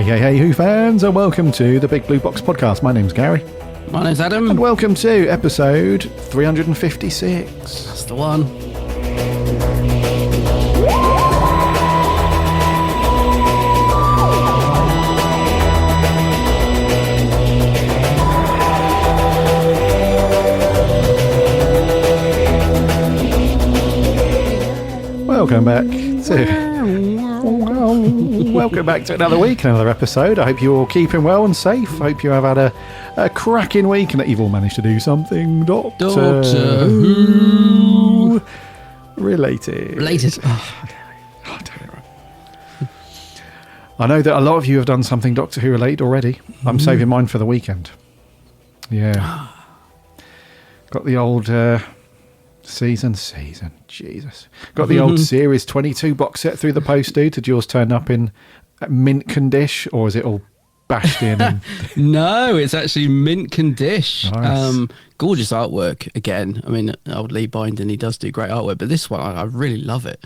Hey, Who fans, and welcome to the Big Blue Box podcast. My name's Gary. My name's Adam. And welcome to episode 356. That's the one. Welcome back to another week, another episode. I hope you're all keeping well and safe. I hope you have had a cracking week and that you've all managed to do something Doctor Who related. I know that a lot of you have done something Doctor Who related already. I'm saving mine for the weekend. Yeah. Got the old season, Jesus. Got the old Series 22 box set through the post, dude. Did yours turn up in mint condition, or is it all bashed in? And No, it's actually mint condition. Nice. Gorgeous artwork again. I mean, old Lee Binding, he does do great artwork, but this one, I really love it.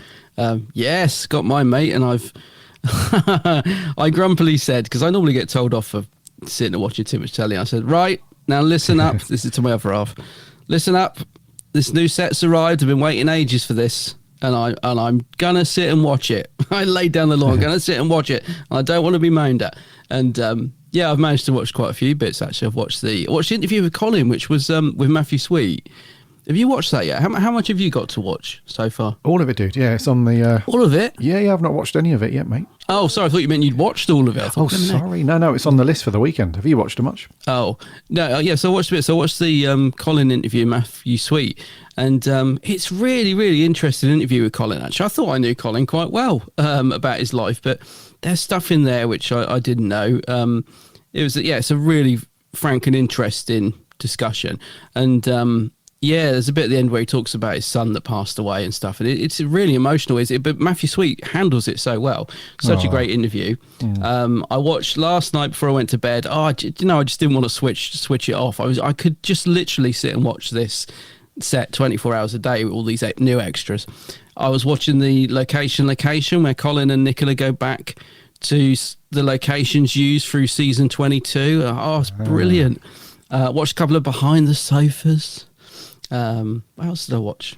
Yes, got mine, mate, and I've... I grumpily said, because I normally get told off for sitting and watching too much telly, I said, right, now listen up. This is to my other half. Listen up. This new set's arrived. I've been waiting ages for this, and I'm gonna sit and watch it. I laid down the law. I'm gonna sit and watch it. I don't want to be moaned at. And yeah, I've managed to watch quite a few bits. Actually, I've watched the interview with Colin, which was with Matthew Sweet. Have you watched that yet? How much have you got to watch so far? all of it, dude. Yeah, it's on the... All of it? Yeah, I've not watched any of it yet, mate. Oh, sorry. I thought you meant you'd watched all of it. Oh, sorry. No, it's on the list for the weekend. Have you watched it much? Oh, no, yeah, so I watched a bit. So I watched the Colin interview, Matthew Sweet, and it's really, really interesting interview with Colin, actually. I thought I knew Colin quite well about his life, but there's stuff in there which I didn't know. It's a really frank and interesting discussion. And yeah, there's a bit at the end where he talks about his son that passed away and stuff, and it's really emotional. But Matthew Sweet handles it so well. Such a great interview. I watched last night before I went to bed. I just didn't want to switch it off. I could just literally sit and watch this set 24 hours a day with all these new extras. I was watching the location where Colin and Nicola go back to the locations used through season 22. Oh, it's brilliant. Watched a couple of behind the sofas. What else did I watch?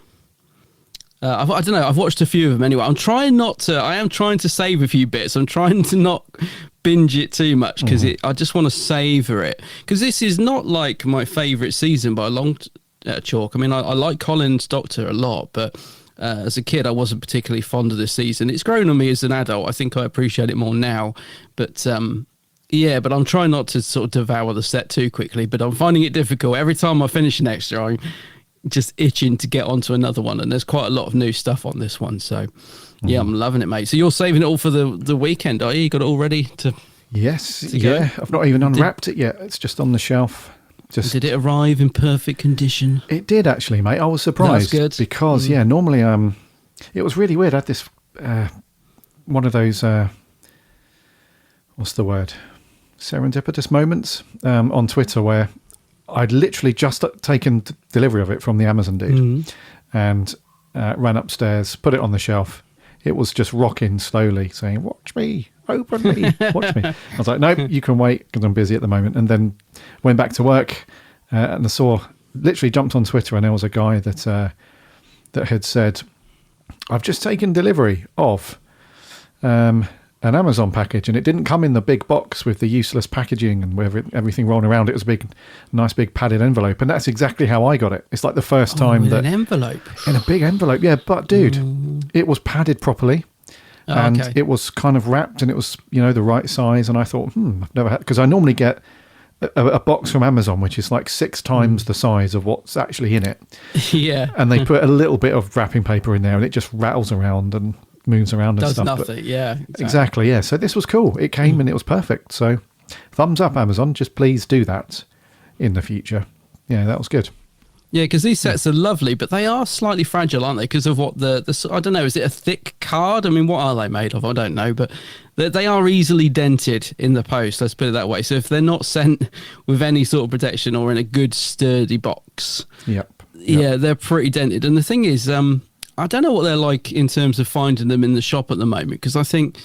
I don't know. I've watched a few of them anyway. I am trying to save a few bits. I'm trying to not binge it too much because I just want to savour it. Because this is not like my favourite season by a long chalk. I mean, I like Colin's Doctor a lot, but as a kid, I wasn't particularly fond of this season. It's grown on me as an adult. I think I appreciate it more now. But yeah, but I'm trying not to sort of devour the set too quickly. But I'm finding it difficult. Every time I finish an extra, I'm just itching to get onto another one, and there's quite a lot of new stuff on this one, so yeah, I'm loving it, mate. So you're saving it all for the weekend, are you? You got it all ready to... Yes, yeah. I've not even unwrapped it yet. It's just on the shelf. Did it arrive in perfect condition? It did, actually, mate. I was surprised. That's good. Because normally it was really weird. I had this one of those what's the word, serendipitous moments on Twitter where I'd literally just taken delivery of it from the Amazon dude and ran upstairs, put it on the shelf. It was just rocking slowly, saying, "Watch me, open me, watch me." I was like, "Nope, you can wait because I'm busy at the moment." And then went back to work and literally jumped on Twitter, and there was a guy that had said, "I've just taken delivery of an Amazon package, and it didn't come in the big box with the useless packaging and with everything rolling around. It was a nice big padded envelope." And that's exactly how I got it. It's like the first time that... an envelope? In a big envelope, yeah. But dude, it was padded properly. And it was kind of wrapped, and it was, the right size. And I thought, I've never had... Because I normally get a box from Amazon, which is like 6 times the size of what's actually in it. Yeah. And they put a little bit of wrapping paper in there, and it just rattles around and moves around and does stuff. Does nothing, yeah. Exactly, yeah. So this was cool. It came and it was perfect. So thumbs up, Amazon. Just please do that in the future. Yeah, that was good. Yeah, because these sets are lovely, but they are slightly fragile, aren't they? Because of what the I don't know, is it a thick card? I mean, what are they made of? I don't know, but they are easily dented in the post, let's put it that way. So if they're not sent with any sort of protection or in a good sturdy box, yeah, they're pretty dented. And the thing is, I don't know what they're like in terms of finding them in the shop at the moment, because I think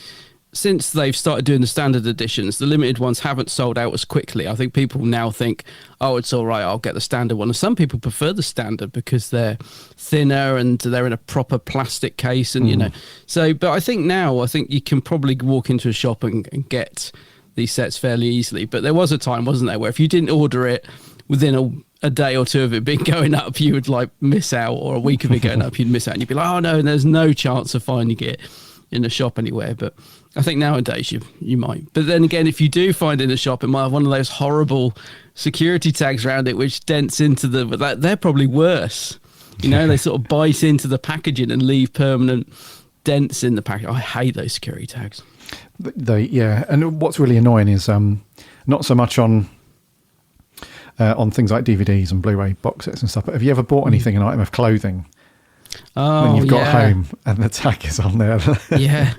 since they've started doing the standard editions, the limited ones haven't sold out as quickly. I think people now think, oh, it's all right, I'll get the standard one. And some people prefer the standard because they're thinner and they're in a proper plastic case, and you know. So, but I think you can probably walk into a shop and get these sets fairly easily. But there was a time, wasn't there, where if you didn't order it within a day or two of it being going up, you would like miss out, or a week of it going up, you'd miss out, and you'd be like, oh no, there's no chance of finding it in the shop anywhere. But I think nowadays you might. But then again, if you do find it in the shop, it might have one of those horrible security tags around it which dents into they're probably worse. You know, they sort of bite into the packaging and leave permanent dents in the package. I hate those security tags. And what's really annoying is not so much on things like DVDs and Blu-ray box sets and stuff, but have you ever bought anything, an item of clothing, when you've got home and the tag is on there? Yeah.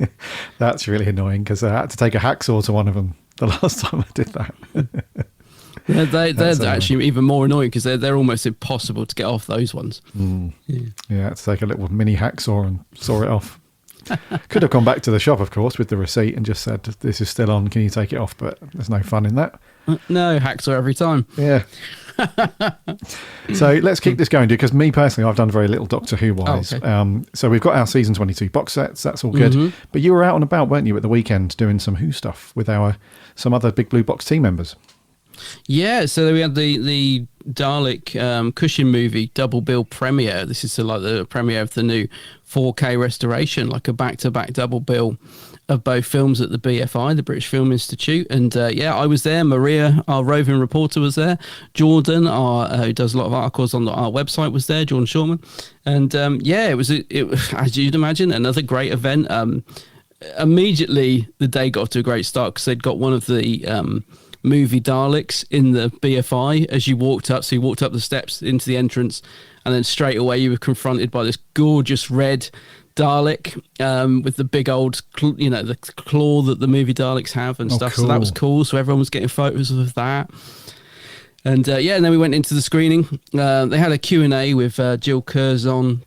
That's really annoying, because I had to take a hacksaw to one of them the last time I did that. Yeah, they're actually even more annoying, because they're almost impossible to get off, those ones. Yeah, I had to take a little mini hacksaw and saw it off. Could have gone back to the shop, of course, with the receipt and just said, this is still on, can you take it off? But there's no fun in that. No, hacksaw every time. Yeah. So let's keep this going, because me personally, I've done very little Doctor Who wise. So we've got our season 22 box sets, that's all good. But you were out and about, weren't you, at the weekend doing some Who stuff with some other big Blue Box team members? Yeah, so we had the Dalek Cushing movie double bill premiere. This is like the premiere of the new 4K restoration, like a back-to-back double bill of both films at the BFI, the British Film Institute. And I was there. Maria, our roving reporter, was there. Jordan, who does a lot of articles on our website, was there, Jordan Shorman. And it was, as you'd imagine, another great event. Immediately, the day got off to a great start, because they'd got one of the movie Daleks in the BFI as you walked up. So you walked up the steps into the entrance, and then straight away you were confronted by this gorgeous red Dalek with the big old, the claw that the movie Daleks have and stuff. Cool. So that was cool. So everyone was getting photos of that. And and then we went into the screening. They had a Q&A with Jill Curzon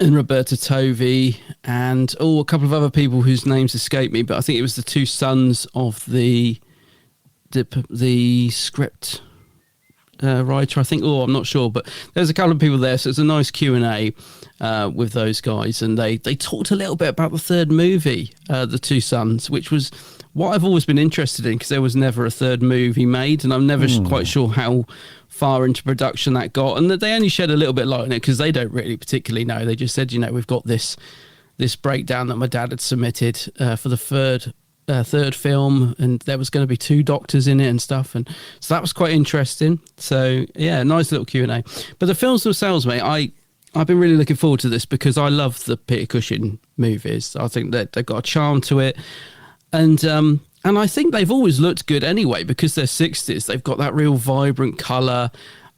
and Roberta Tovey and a couple of other people whose names escape me, but I think it was the two sons of the script writer, I think. I'm not sure, but there's a couple of people there, so it's a nice Q&A with those guys, and they talked a little bit about the third movie, The Two Sons, which was what I've always been interested in, because there was never a third movie made, and I'm never quite sure how far into production that got, and that they only shed a little bit light on it because they don't really particularly know. They just said, we've got this breakdown that my dad had submitted for the third film, and there was going to be two doctors in it and stuff, and so that was quite interesting. So yeah, nice little Q&A. But the films themselves, mate, I've been really looking forward to this, because I love the Peter Cushing movies. I think that they've got a charm to it, and I think they've always looked good anyway, because they're 60s. They've got that real vibrant colour,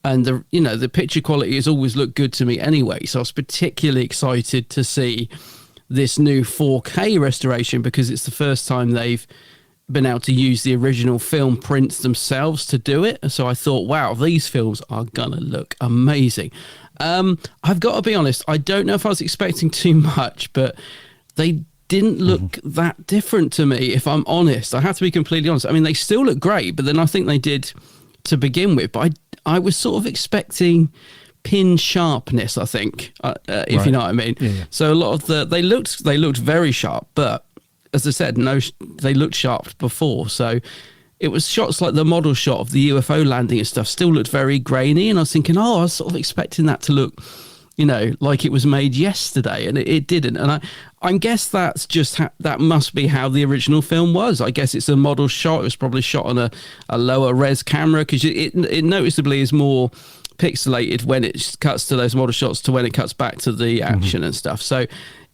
and the picture quality has always looked good to me anyway. So I was particularly excited to see this new 4K restoration, because it's the first time they've been able to use the original film prints themselves to do it. So I thought, wow, these films are gonna look amazing. I've got to be honest, I don't know if I was expecting too much, but they didn't look that different to me, if I'm honest. I have to be completely honest. I mean, they still look great, but then I think they did to begin with. But I was sort of expecting pin sharpness, I think, if you know what I mean. Yeah. So a lot of they looked very sharp, but as I said, they looked sharp before. So it was shots like the model shot of the UFO landing and stuff still looked very grainy, and I was thinking, I was sort of expecting that to look, like it was made yesterday, and it didn't. And I guess that's just that must be how the original film was. I guess it's a model shot. It was probably shot on a lower res camera, because it noticeably is more pixelated when it cuts to those model shots to when it cuts back to the action and stuff. So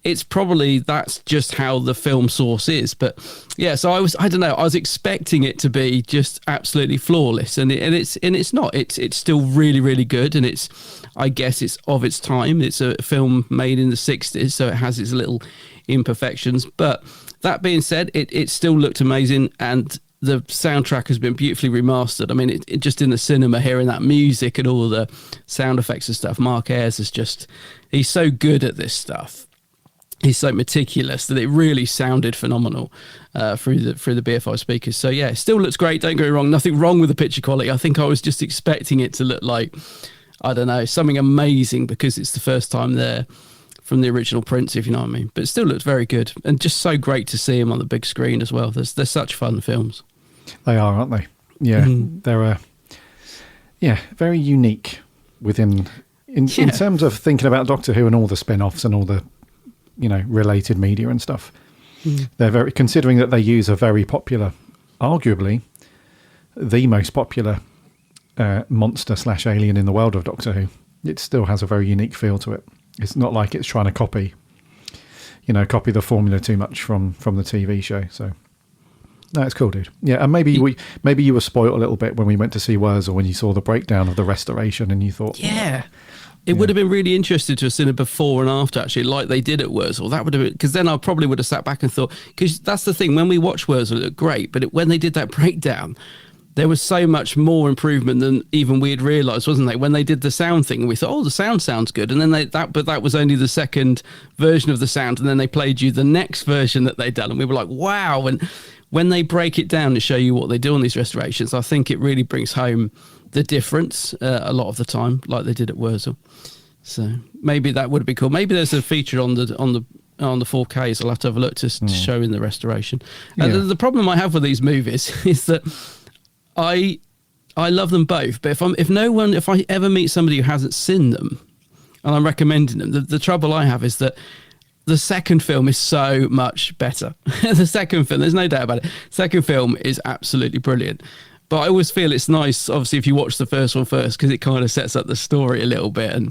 it's probably, that's just how the film source is. But yeah, so I was expecting it to be just absolutely flawless, and it's not. It's still really, really good, and I guess it's of its time. It's a film made in the 60s, so it has its little imperfections. But that being said, it still looked amazing, and the soundtrack has been beautifully remastered. I mean, it just in the cinema, hearing that music and all the sound effects and stuff, Mark Ayres he's so good at this stuff. he's so meticulous that it really sounded phenomenal through the BFI speakers. So yeah, it still looks great. Don't get me wrong. Nothing wrong with the picture quality. I think I was just expecting it to look like, I don't know, something amazing because it's the first time there from the original prints, if you know what I mean. But it still looks very good and just so great to see him on the big screen as well. They're such fun films. They are, aren't they? Yeah, they're very unique within in terms of thinking about Doctor Who and all the spin-offs and all the related media and stuff. They're very, considering that they use a very popular, arguably the most popular monster / alien in the world of Doctor Who. It still has a very unique feel to it. It's not like it's trying to copy the formula too much from the TV show. So no, it's cool, dude. Yeah, and maybe you were spoiled a little bit when we went to see Wurzel, when you saw the breakdown of the restoration and you thought, it would have been really interesting to have seen a before and after, actually, like they did at Wurzel. That would have been, because then I probably would have sat back and thought, because that's the thing, when we watched Wurzel, it looked great, but when they did that breakdown, there was so much more improvement than even we had realised, wasn't there? When they did the sound thing, we thought, the sound sounds good. And then but that was only the second version of the sound. And then they played you the next version that they'd done. And we were like, wow. And when they break it down to show you what they do on these restorations, I think it really brings home the difference a lot of the time, like they did at Wurzel. So maybe that would be cool. Maybe there's a feature on the 4Ks. I'll have to have a look to show in the restoration. And the problem I have with these movies is that I love them both, but if I ever meet somebody who hasn't seen them and I'm recommending them, the trouble I have is that the second film is so much better. The second film, there's no doubt about it. Second film is absolutely brilliant. But I always feel it's nice, obviously, if you watch the first one first, because it kind of sets up the story a little bit.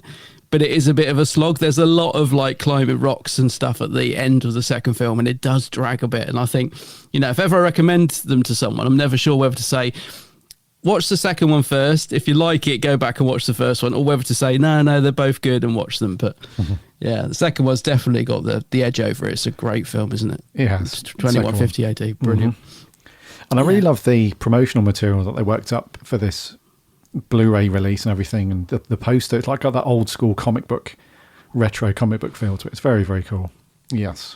But it is a bit of a slog. There's a lot of like climbing rocks and stuff at the end of the second film, and it does drag a bit. And I think, if ever I recommend them to someone, I'm never sure whether to say, watch the second one first. If you like it, go back and watch the first one, or whether to say, no, they're both good and watch them. But the second one's definitely got the edge over it. It's a great film, isn't it? Yeah. It's 2150 AD. Brilliant. And I really love the promotional material that they worked up for this Blu-ray release and everything, and the poster. It's like got that old school retro comic book feel to it. It's very, very cool. Yes.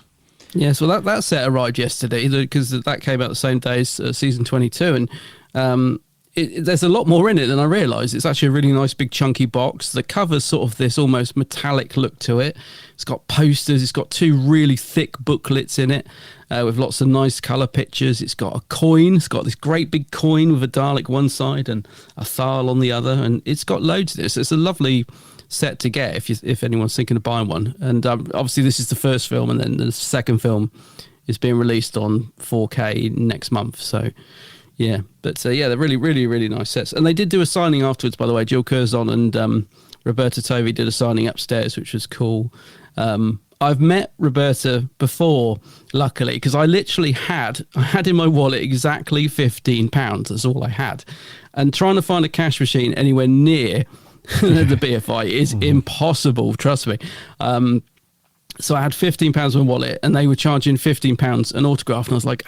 Yes, well, that set arrived yesterday because that came out the same day as season 22, and there's a lot more in it than I realised. It's actually a really nice big chunky box. The cover's sort of this almost metallic look to it. It's got posters. It's got 2 really thick booklets in it with lots of nice colour pictures. It's got a coin. It's got this great big coin with a Dalek one side and a Thal on the other. And it's got loads of this. It's a lovely set to get if anyone's thinking of buying one. And obviously this is the first film, and then the second film is being released on 4K next month. So yeah, but they're really, really, really nice sets. And they did do a signing afterwards, by the way. Jill Curzon and Roberta Tovey did a signing upstairs, which was cool. I've met Roberta before, luckily, because I literally had in my wallet exactly £15. That's all I had. And trying to find a cash machine anywhere near the BFI is impossible, trust me. So I had £15 in my wallet, and they were charging £15 an autograph, and I was like,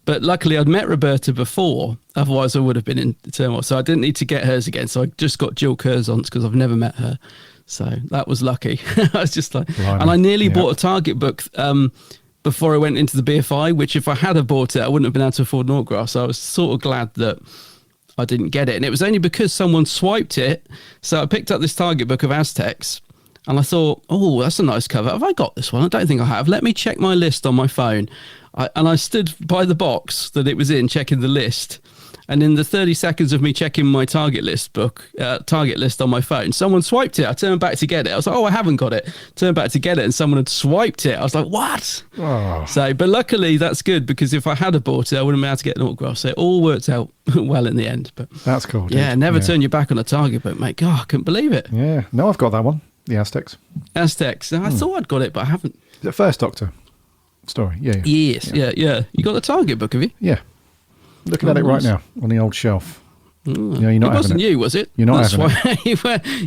But luckily, I'd met Roberta before. Otherwise, I would have been in turmoil. So I didn't need to get hers again. So I just got Jill Curzon's because I've never met her. So that was lucky. I was just like, and I nearly bought a Target book before I went into the BFI, which if I had have bought it, I wouldn't have been able to afford an autograph. So I was sort of glad that I didn't get it. And it was only because someone swiped it. So I picked up this Target book of Aztecs. And I thought, that's a nice cover. Have I got this one? I don't think I have. Let me check my list on my phone. I stood by the box that it was in, checking the list. And in the 30 seconds of me checking my Target list on my phone, someone swiped it. I turned back to get it. I was like, I haven't got it. Turned back to get it, and someone had swiped it. I was like, what? Oh. So, but luckily that's good, because if I had bought it, I wouldn't have been able to get an autograph. So it all worked out well in the end. But that's cool. Dude. Yeah, never turn your back on a Target book, mate. God, I couldn't believe it. Yeah, no, I've got that one. The Aztecs. I thought I'd got it, but I haven't. The first Doctor story. Yes. You got the Target book, have you? Yeah. Looking at it right now on the old shelf. You're not. It wasn't you, was it? You're not. That's why you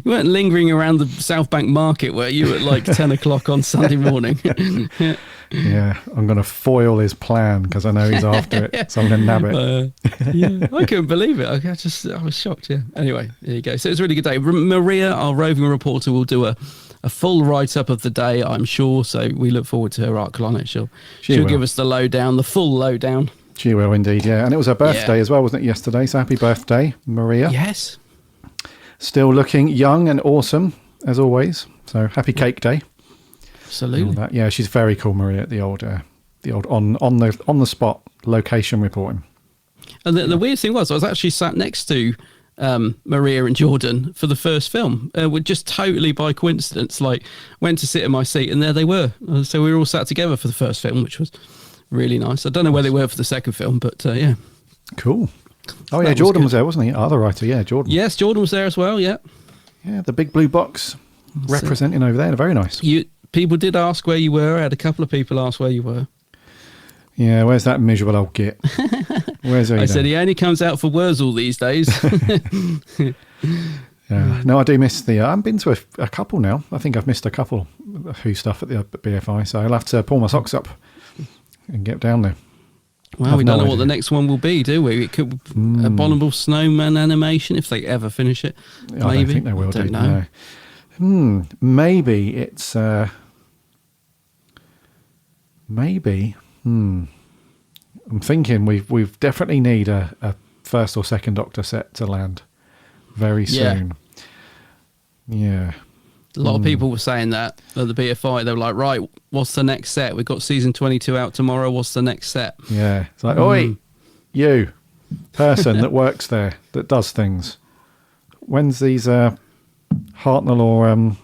weren't lingering around the South Bank Market, were you, at like 10 o'clock on Sunday morning? Yeah, I'm going to foil his plan because I know he's after it, so I'm going to nab it. I couldn't believe it. I was shocked. Yeah. Anyway, there you go. So it was a really good day. Maria, our roving reporter, will do a a full write-up of the day, I'm sure. So we look forward to her article on it. She'll give us the lowdown, the full lowdown. She will indeed, yeah. And it was her birthday as well, wasn't it, yesterday? So happy birthday, Maria. Yes. Still looking young and awesome, as always. So happy cake day. Absolutely. Yeah, she's very cool, Maria, the old on the spot location reporting. And the weird thing was, I was actually sat next to Maria and Jordan for the first film. We're just totally by coincidence, like went to sit in my seat and there they were. So we were all sat together for the first film, which was really nice. I don't know where they were for the second film, but yeah. Cool. Oh yeah, Jordan was there, wasn't he? Other writer, yeah, Jordan. Yes, Jordan was there as well, yeah. Yeah, the big blue box representing over there. Very nice. People did ask where you were. I had a couple of people ask where you were. Yeah, where's that miserable old git? Where's he? I said he only comes out for Wurzel these days. Yeah. No, I do miss the... I haven't been to a couple now. I think I've missed a couple of Who stuff at the BFI, so I'll have to pull my socks up and get down there. Well, we don't know what the next one will be, do we? It could be Abominable Snowman animation, if they ever finish it. Maybe. I don't think they will do. Know. No. Maybe it's... maybe... I'm thinking we've definitely need a first or second Doctor set to land very soon. Yeah. A lot of people were saying that at the BFI. They were like, right, what's the next set? We've got season 22 out tomorrow. What's the next set? Yeah. It's like, oi, you person that works there, that does things. When's these Hartnell or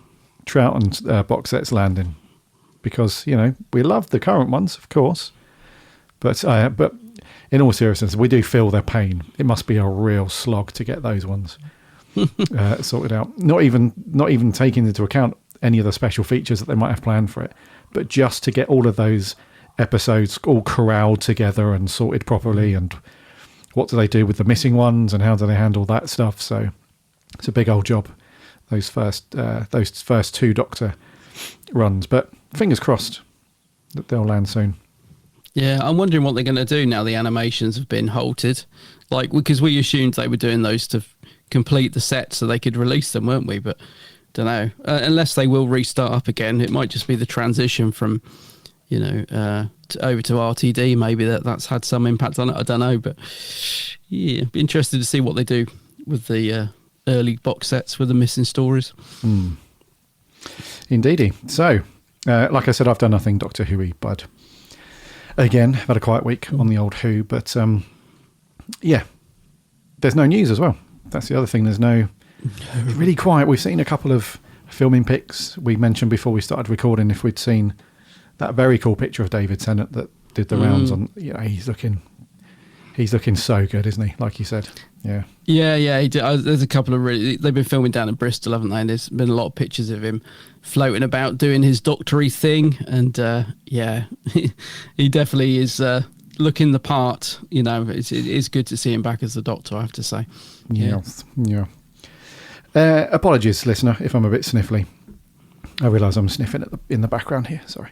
Troughton box sets landing? Because, we love the current ones, of course. But in all seriousness, we do feel their pain. It must be a real slog to get those ones sorted out. Not even taking into account any of the special features that they might have planned for it, but just to get all of those episodes all corralled together and sorted properly. And what do they do with the missing ones, and how do they handle that stuff? So it's a big old job. Those first two Doctor runs, but fingers crossed that they'll land soon. Yeah, I'm wondering what they're going to do now the animations have been halted. Like, because we assumed they were doing those to complete the set so they could release them, weren't we? But don't know. Unless they will restart up again, it might just be the transition from, over to RTD. Maybe that's had some impact on it. I don't know. But yeah, be interested to see what they do with the early box sets with the missing stories. Indeedy. So, like I said, I've done nothing Doctor Who-y, bud. Again, I've had a quiet week on the old Who, but yeah, there's no news as well. That's the other thing. There's no really quiet. We've seen a couple of filming pics. We mentioned before we started recording if we'd seen that very cool picture of David Tennant that did the rounds on. He's looking so good, isn't he? Like you said. Yeah. Yeah. He did. There's a couple of they've been filming down in Bristol, haven't they? And there's been a lot of pictures of him floating about doing his doctory thing. And yeah, he definitely is looking the part. It is good to see him back as the Doctor, I have to say. Yeah. Apologies, listener, if I'm a bit sniffly. I realise I'm sniffing in the background here. Sorry.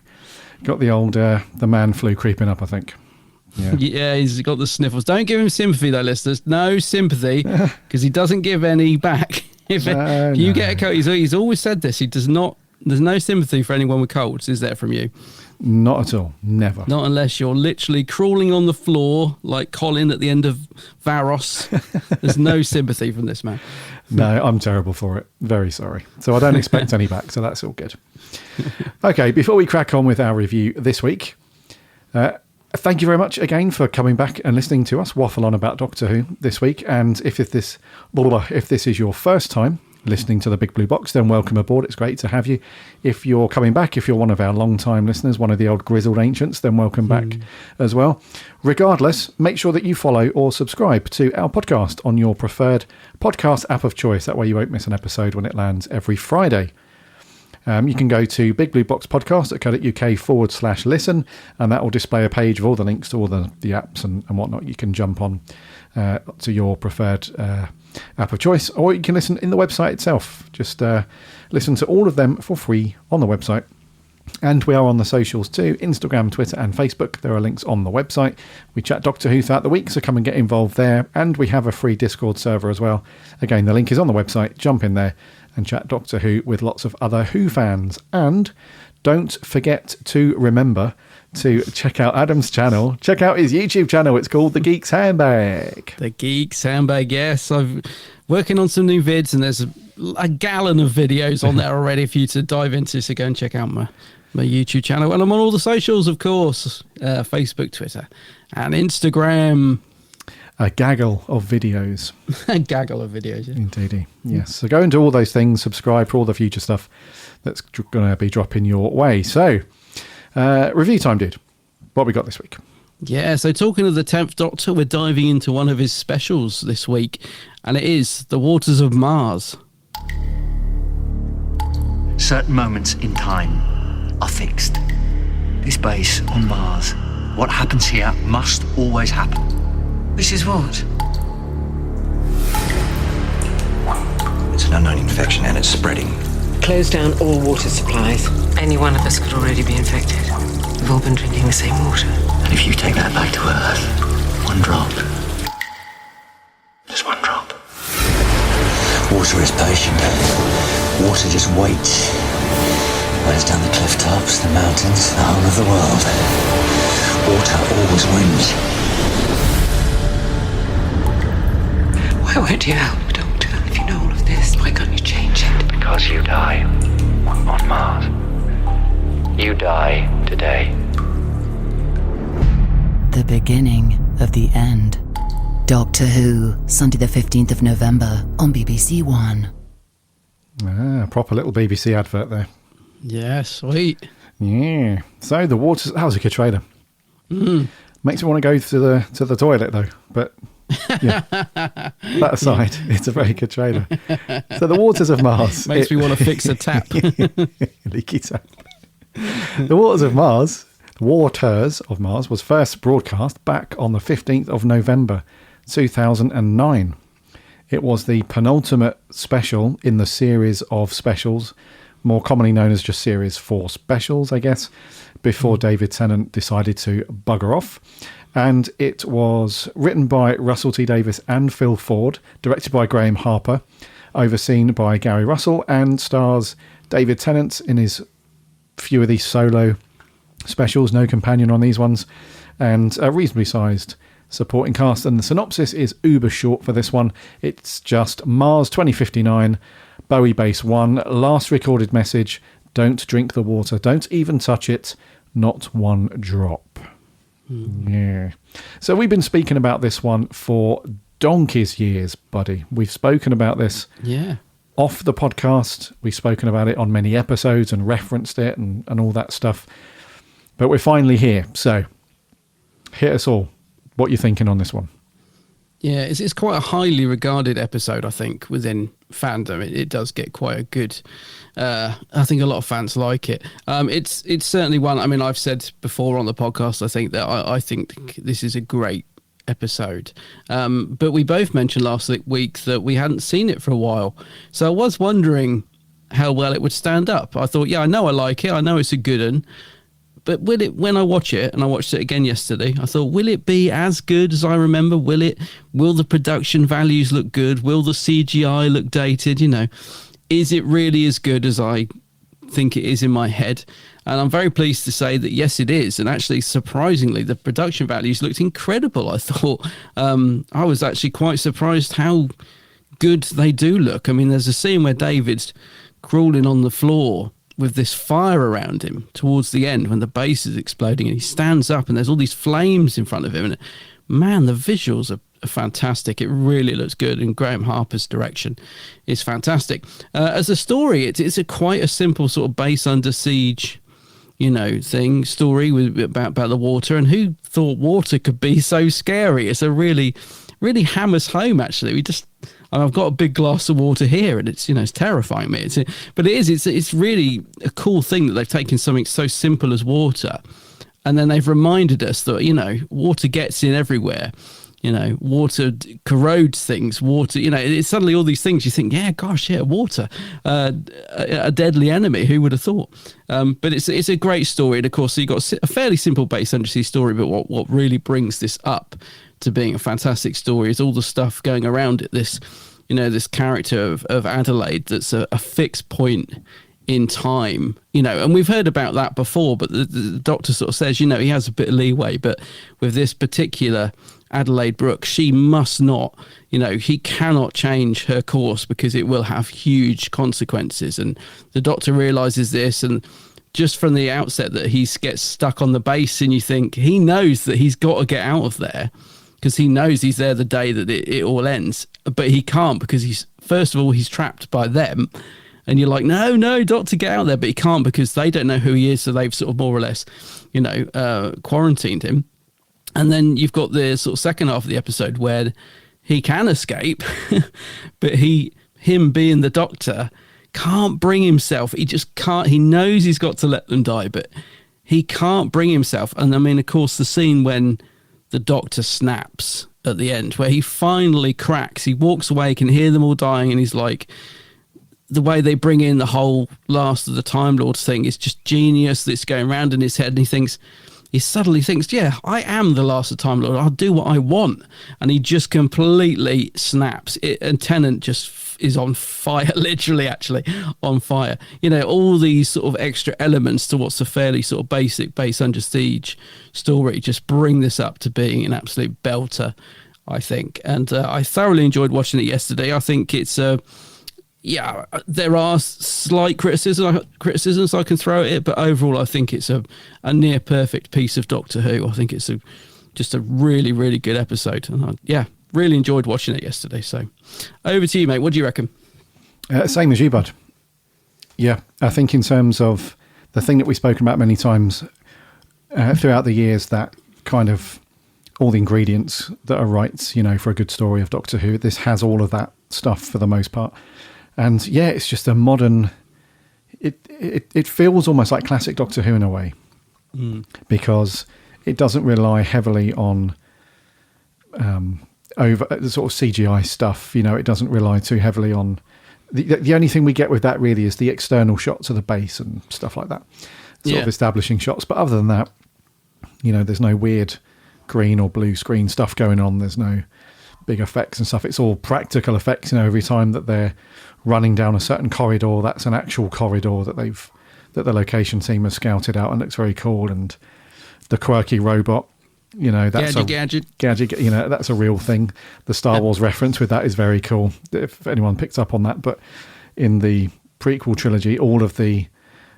Got the old the man flu creeping up, I think. Yeah, he's got the sniffles. Don't give him sympathy, though, listeners. No sympathy, because he doesn't give any back. If you get a cold, he's always said this. He does not. There's no sympathy for anyone with colds, is there, from you? Not at all. Never. Not unless you're literally crawling on the floor like Colin at the end of Varos. There's no sympathy from this man. No, I'm terrible for it. Very sorry. So I don't expect any back, so that's all good. Okay, before we crack on with our review this week, thank you very much again for coming back and listening to us waffle on about Doctor Who this week. And if this is your first time listening to the Big Blue Box, then welcome aboard. It's great to have you. If you're coming back, if you're one of our long-time listeners, one of the old grizzled ancients, then welcome back as well. Regardless, make sure that you follow or subscribe to our podcast on your preferred podcast app of choice. That way you won't miss an episode when it lands every Friday. You can go to bigblueboxpodcast.co.uk/listen, and that will display a page of all the links to all the apps and whatnot. You can jump on to your preferred app of choice, or you can listen in the website itself. Just listen to all of them for free on the website. And we are on the socials too, Instagram, Twitter and Facebook. There are links on the website. We chat Doctor Who throughout the week, so come and get involved there. And we have a free Discord server as well. Again, the link is on the website. Jump in there and chat Doctor Who with lots of other Who fans. And don't forget to remember to check out Adam's channel. Check out his YouTube channel. It's called The Geek's Handbag. The Geek's Handbag, yes. I'm working on some new vids, and there's a gallon of videos on there already for you to dive into. So go and check out my YouTube channel. And I'm on all the socials, of course. Facebook, Twitter, and Instagram. A gaggle of videos. A gaggle of videos, yeah. Indeedy. Yes. So go into all those things, subscribe for all the future stuff that's going to be dropping your way. So, review time, dude. What we got this week? Yeah, so talking of the 10th Doctor, we're diving into one of his specials this week, and it is The Waters of Mars. Certain moments in time are fixed. This base on Mars, what happens here must always happen. Which is what? It's an unknown infection and it's spreading. Close down all water supplies. Any one of us could already be infected. We've all been drinking the same water. And if you take that back to Earth, one drop, just one drop. Water is patient. Water just waits. Runs down the cliff tops, the mountains, the whole of the world. Water always wins. Why won't you help, Doctor? If you know all of this, why can't you change it? Because you die on Mars. You die today. The beginning of the end. Doctor Who, Sunday the 15th of November on BBC One. Proper little BBC advert there. Yeah, sweet. Yeah. So The Waters... That was a good trailer. Makes me want to go to the toilet, though. But... yeah, that aside, it's a very good trailer. So The Waters of Mars. Makes me want to fix a tap. Leaky tap. The Waters of Mars was first broadcast back on the 15th of November 2009. It was the penultimate special in the series of specials, more commonly known as just Series 4 specials, I guess, before David Tennant decided to bugger off. And it was written by Russell T Davies and Phil Ford, directed by Graham Harper, overseen by Gary Russell, and stars David Tennant in his few of these solo specials, no companion on these ones, and a reasonably sized supporting cast. And the synopsis is uber short for this one. It's just Mars 2059, Bowie Base 1, last recorded message, don't drink the water, don't even touch it, not one drop. Yeah. So we've been speaking about this one for donkey's years, buddy. We've spoken about this off the podcast. We've spoken about it on many episodes and referenced it and all that stuff. But we're finally here. So hit us all. What are you thinking on this one? Yeah, it's quite a highly regarded episode, I think, within fandom. It does get quite a good... I think a lot of fans like it. It's certainly one... I mean, I've said before on the podcast, I think that I think this is a great episode. But we both mentioned last week that we hadn't seen it for a while. So I was wondering how well it would stand up. I thought, yeah, I know I like it. I know it's a good one. But will it, when I watch it, and I watched it again yesterday, I thought, will it be as good as I remember? Will the production values look good? Will the CGI look dated? You know, is it really as good as I think it is in my head? And I'm very pleased to say that, yes, it is. And actually, surprisingly, the production values looked incredible. I thought, I was actually quite surprised how good they do look. I mean, there's a scene where David's crawling on the floor with this fire around him towards the end when the base is exploding, and he stands up and there's all these flames in front of him. And man, the visuals are fantastic. It really looks good, and Graham Harper's direction is fantastic. As a story, it's quite a simple sort of base under siege, story about the water. And who thought water could be so scary? It's a really, really hammers home, actually. I've got a big glass of water here, and it's terrifying me. It's really a cool thing that they've taken something so simple as water, and then they've reminded us that water gets in everywhere. Water corrodes things. Water, it's suddenly all these things you think, water, a deadly enemy. Who would have thought? But it's a great story, and of course, so you've got a fairly simple base undersea story, but what really brings this up to being a fantastic story is all the stuff going around it. This this character of Adelaide that's a fixed point in time, and we've heard about that before, but the Doctor sort of says, he has a bit of leeway, but with this particular Adelaide Brooks, she must not, he cannot change her course because it will have huge consequences. And the Doctor realizes this, and just from the outset that he gets stuck on the base, and you think he knows that he's got to get out of there because he knows he's there the day that it all ends, but he can't because he's trapped by them. And you're like, no, Doctor, get out there. But he can't because they don't know who he is. So they've sort of more or less, quarantined him. And then you've got the sort of second half of the episode where he can escape, but him being the Doctor can't bring himself. He just can't. He knows he's got to let them die, but he can't bring himself. And I mean, of course, the scene when the Doctor snaps at the end, where he finally cracks, he walks away, can hear them all dying, and he's like, the way they bring in the whole Last of the Time Lords thing is just genius. It's going around in his head, and he suddenly thinks, yeah, I am the Last of the Time Lord. I'll do what I want. And he just completely snaps. And Tennant just is on fire, literally, actually, on fire. All these sort of extra elements to what's a fairly sort of basic Base Under Siege story just bring this up to being an absolute belter, I think. And I thoroughly enjoyed watching it yesterday. I think it's there are slight criticisms I can throw at it, but overall I think it's a near perfect piece of Doctor Who. I think it's just a really, really good episode. And I really enjoyed watching it yesterday. So over to you, mate. What do you reckon? Same as you, bud. Yeah, I think in terms of the thing that we've spoken about many times throughout the years, that kind of all the ingredients that are right, for a good story of Doctor Who, this has all of that stuff for the most part. And yeah, it's just a modern. It feels almost like classic Doctor Who in a way, because it doesn't rely heavily on over the sort of CGI stuff. It doesn't rely too heavily on. The only thing we get with that really is the external shots of the base and stuff like that, sort of establishing shots. But other than that, there's no weird green or blue screen stuff going on. There's no big effects and stuff. It's all practical effects. Every time that they're running down a certain corridor, that's an actual corridor that the location team has scouted out, and looks very cool. And the quirky robot, that's gadget, that's a real thing. The Star Wars reference with that is very cool, if anyone picks up on that. But in the prequel trilogy, all of the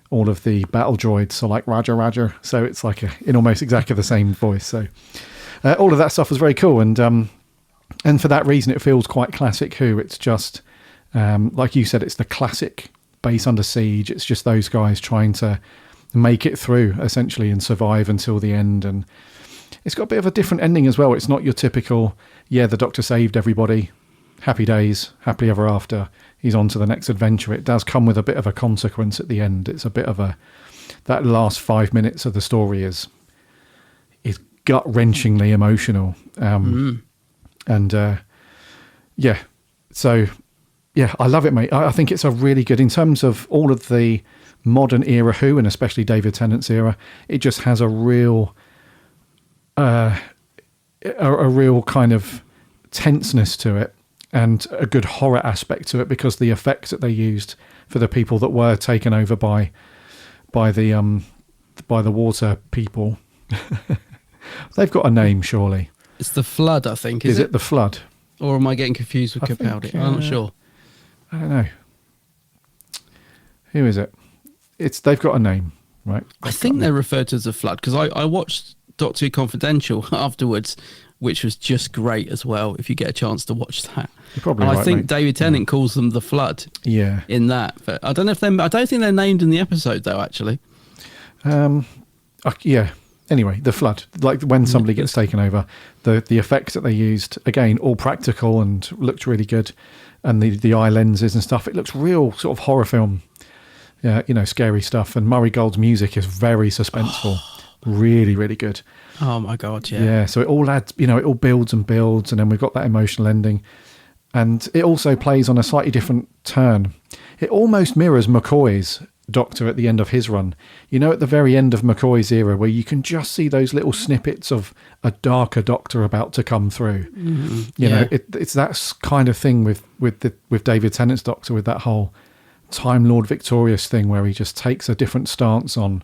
battle droids are like Roger, so it's like in almost exactly the same voice. So all of that stuff was very cool, and for that reason, it feels quite classic Who. It's just, like you said, it's the classic Base Under Siege. It's just those guys trying to make it through, essentially, and survive until the end. And it's got a bit of a different ending as well. It's not your typical, the Doctor saved everybody, happy days, happily ever after, he's on to the next adventure. It does come with a bit of a consequence at the end. It's a bit of that last 5 minutes of the story is gut-wrenchingly emotional. And so I love it, mate. I think it's a really good, in terms of all of the modern era Who, and especially David Tennant's era, it just has a real kind of tenseness to it, and a good horror aspect to it, because the effects that they used for the people that were taken over by the water people, they've got a name, surely. It's the Flood, I think. Is it the Flood? Or am I getting confused with Capaldi? I'm not sure. I don't know. Who is it? They've got a name, right? I think they're referred to as the Flood, because I watched Doctor Who Confidential afterwards, which was just great as well, if you get a chance to watch that. You're probably and right, I think mate. David Tennant calls them the Flood. Yeah. In that. But I don't know if I don't think they're named in the episode, though, actually. Yeah. Anyway, the Flood, like when somebody gets taken over, the effects that they used, again, all practical and looked really good. And the eye lenses and stuff, it looks real sort of horror film, scary stuff. And Murray Gold's music is very suspenseful, really, really good. Oh my God, yeah. Yeah, so it all adds, it all builds and builds, and then we've got that emotional ending. And it also plays on a slightly different turn. It almost mirrors McCoy's Doctor at the end of his run. You know, at the very end of McCoy's era, where you can just see those little snippets of a darker Doctor about to come through. You know, it's that kind of thing with David Tennant's Doctor, with that whole Time Lord Victorious thing, where he just takes a different stance on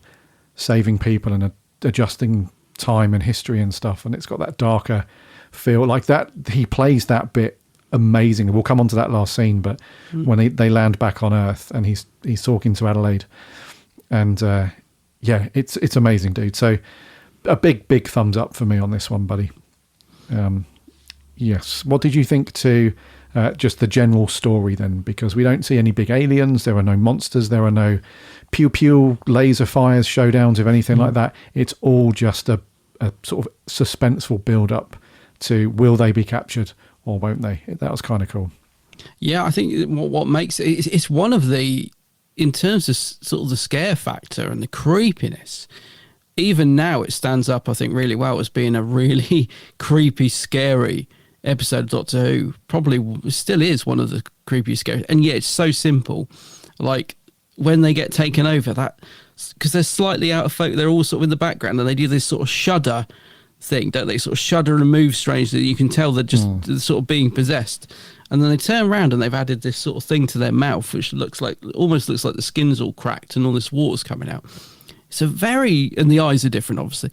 saving people and adjusting time and history and stuff, and it's got that darker feel like that. He plays that bit amazing. We'll come on to that last scene, but when they land back on Earth and he's talking to Adelaide, and it's amazing, dude. So a big thumbs up for me on this one, buddy. Yes. What did you think to just the general story then? Because we don't see any big aliens, there are no monsters, there are no pew pew laser fires, showdowns, if anything like that. It's all just a sort of suspenseful build up to, will they be captured or won't they? That was kind of cool. Yeah, I think what makes it's one of the, in terms of sort of the scare factor and the creepiness, even now it stands up, I think, really well as being a really creepy, scary episode of Doctor Who. Probably still is one of the creepiest, scary, and yet it's so simple. Like when they get taken over, that, because they're slightly out of focus, they're all sort of in the background, and they do this sort of shudder thing, don't they? Sort of shudder and move strangely. You can tell they're just sort of being possessed. And then they turn around and they've added this sort of thing to their mouth, which almost looks like the skin's all cracked and all this water's coming out. It's a very, and the eyes are different, obviously.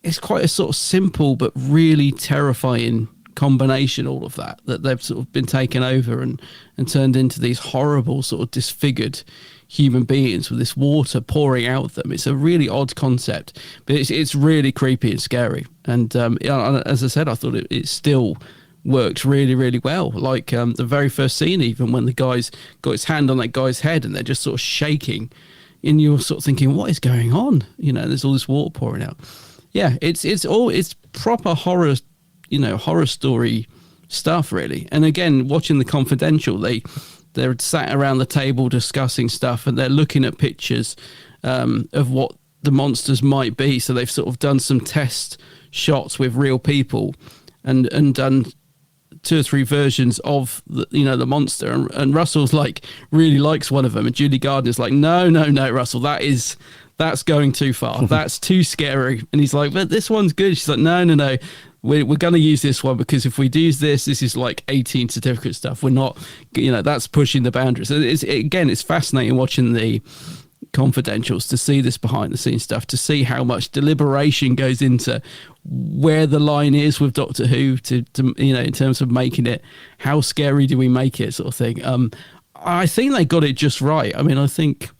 It's quite a sort of simple but really terrifying combination, all of that they've sort of been taken over and turned into these horrible sort of disfigured human beings with this water pouring out of them. It's a really odd concept, but it's really creepy and scary. And as I said, I thought it still works really, really well. Like the very first scene, even when the guy's got his hand on that guy's head and they're just sort of shaking, and you're sort of thinking, what is going on? You know, there's all this water pouring out. Yeah, it's proper horror, horror story stuff, really. And again, watching The Confidential, they're sat around the table discussing stuff, and they're looking at pictures of what the monsters might be. So they've sort of done some test shots with real people and done 2 or 3 versions of the monster. And Russell's like, really likes one of them, and Julie Gardner's like, no, Russell, that's going too far. That's too scary. And he's like, but this one's good. She's like, no. We're going to use this one, because if we do use this is like 18 certificate stuff. We're not, that's pushing the boundaries. It's fascinating watching The Confidentials to see this behind the scenes stuff, to see how much deliberation goes into where the line is with Doctor Who to in terms of making it, how scary do we make it, sort of thing. I think they got it just right. I mean, I think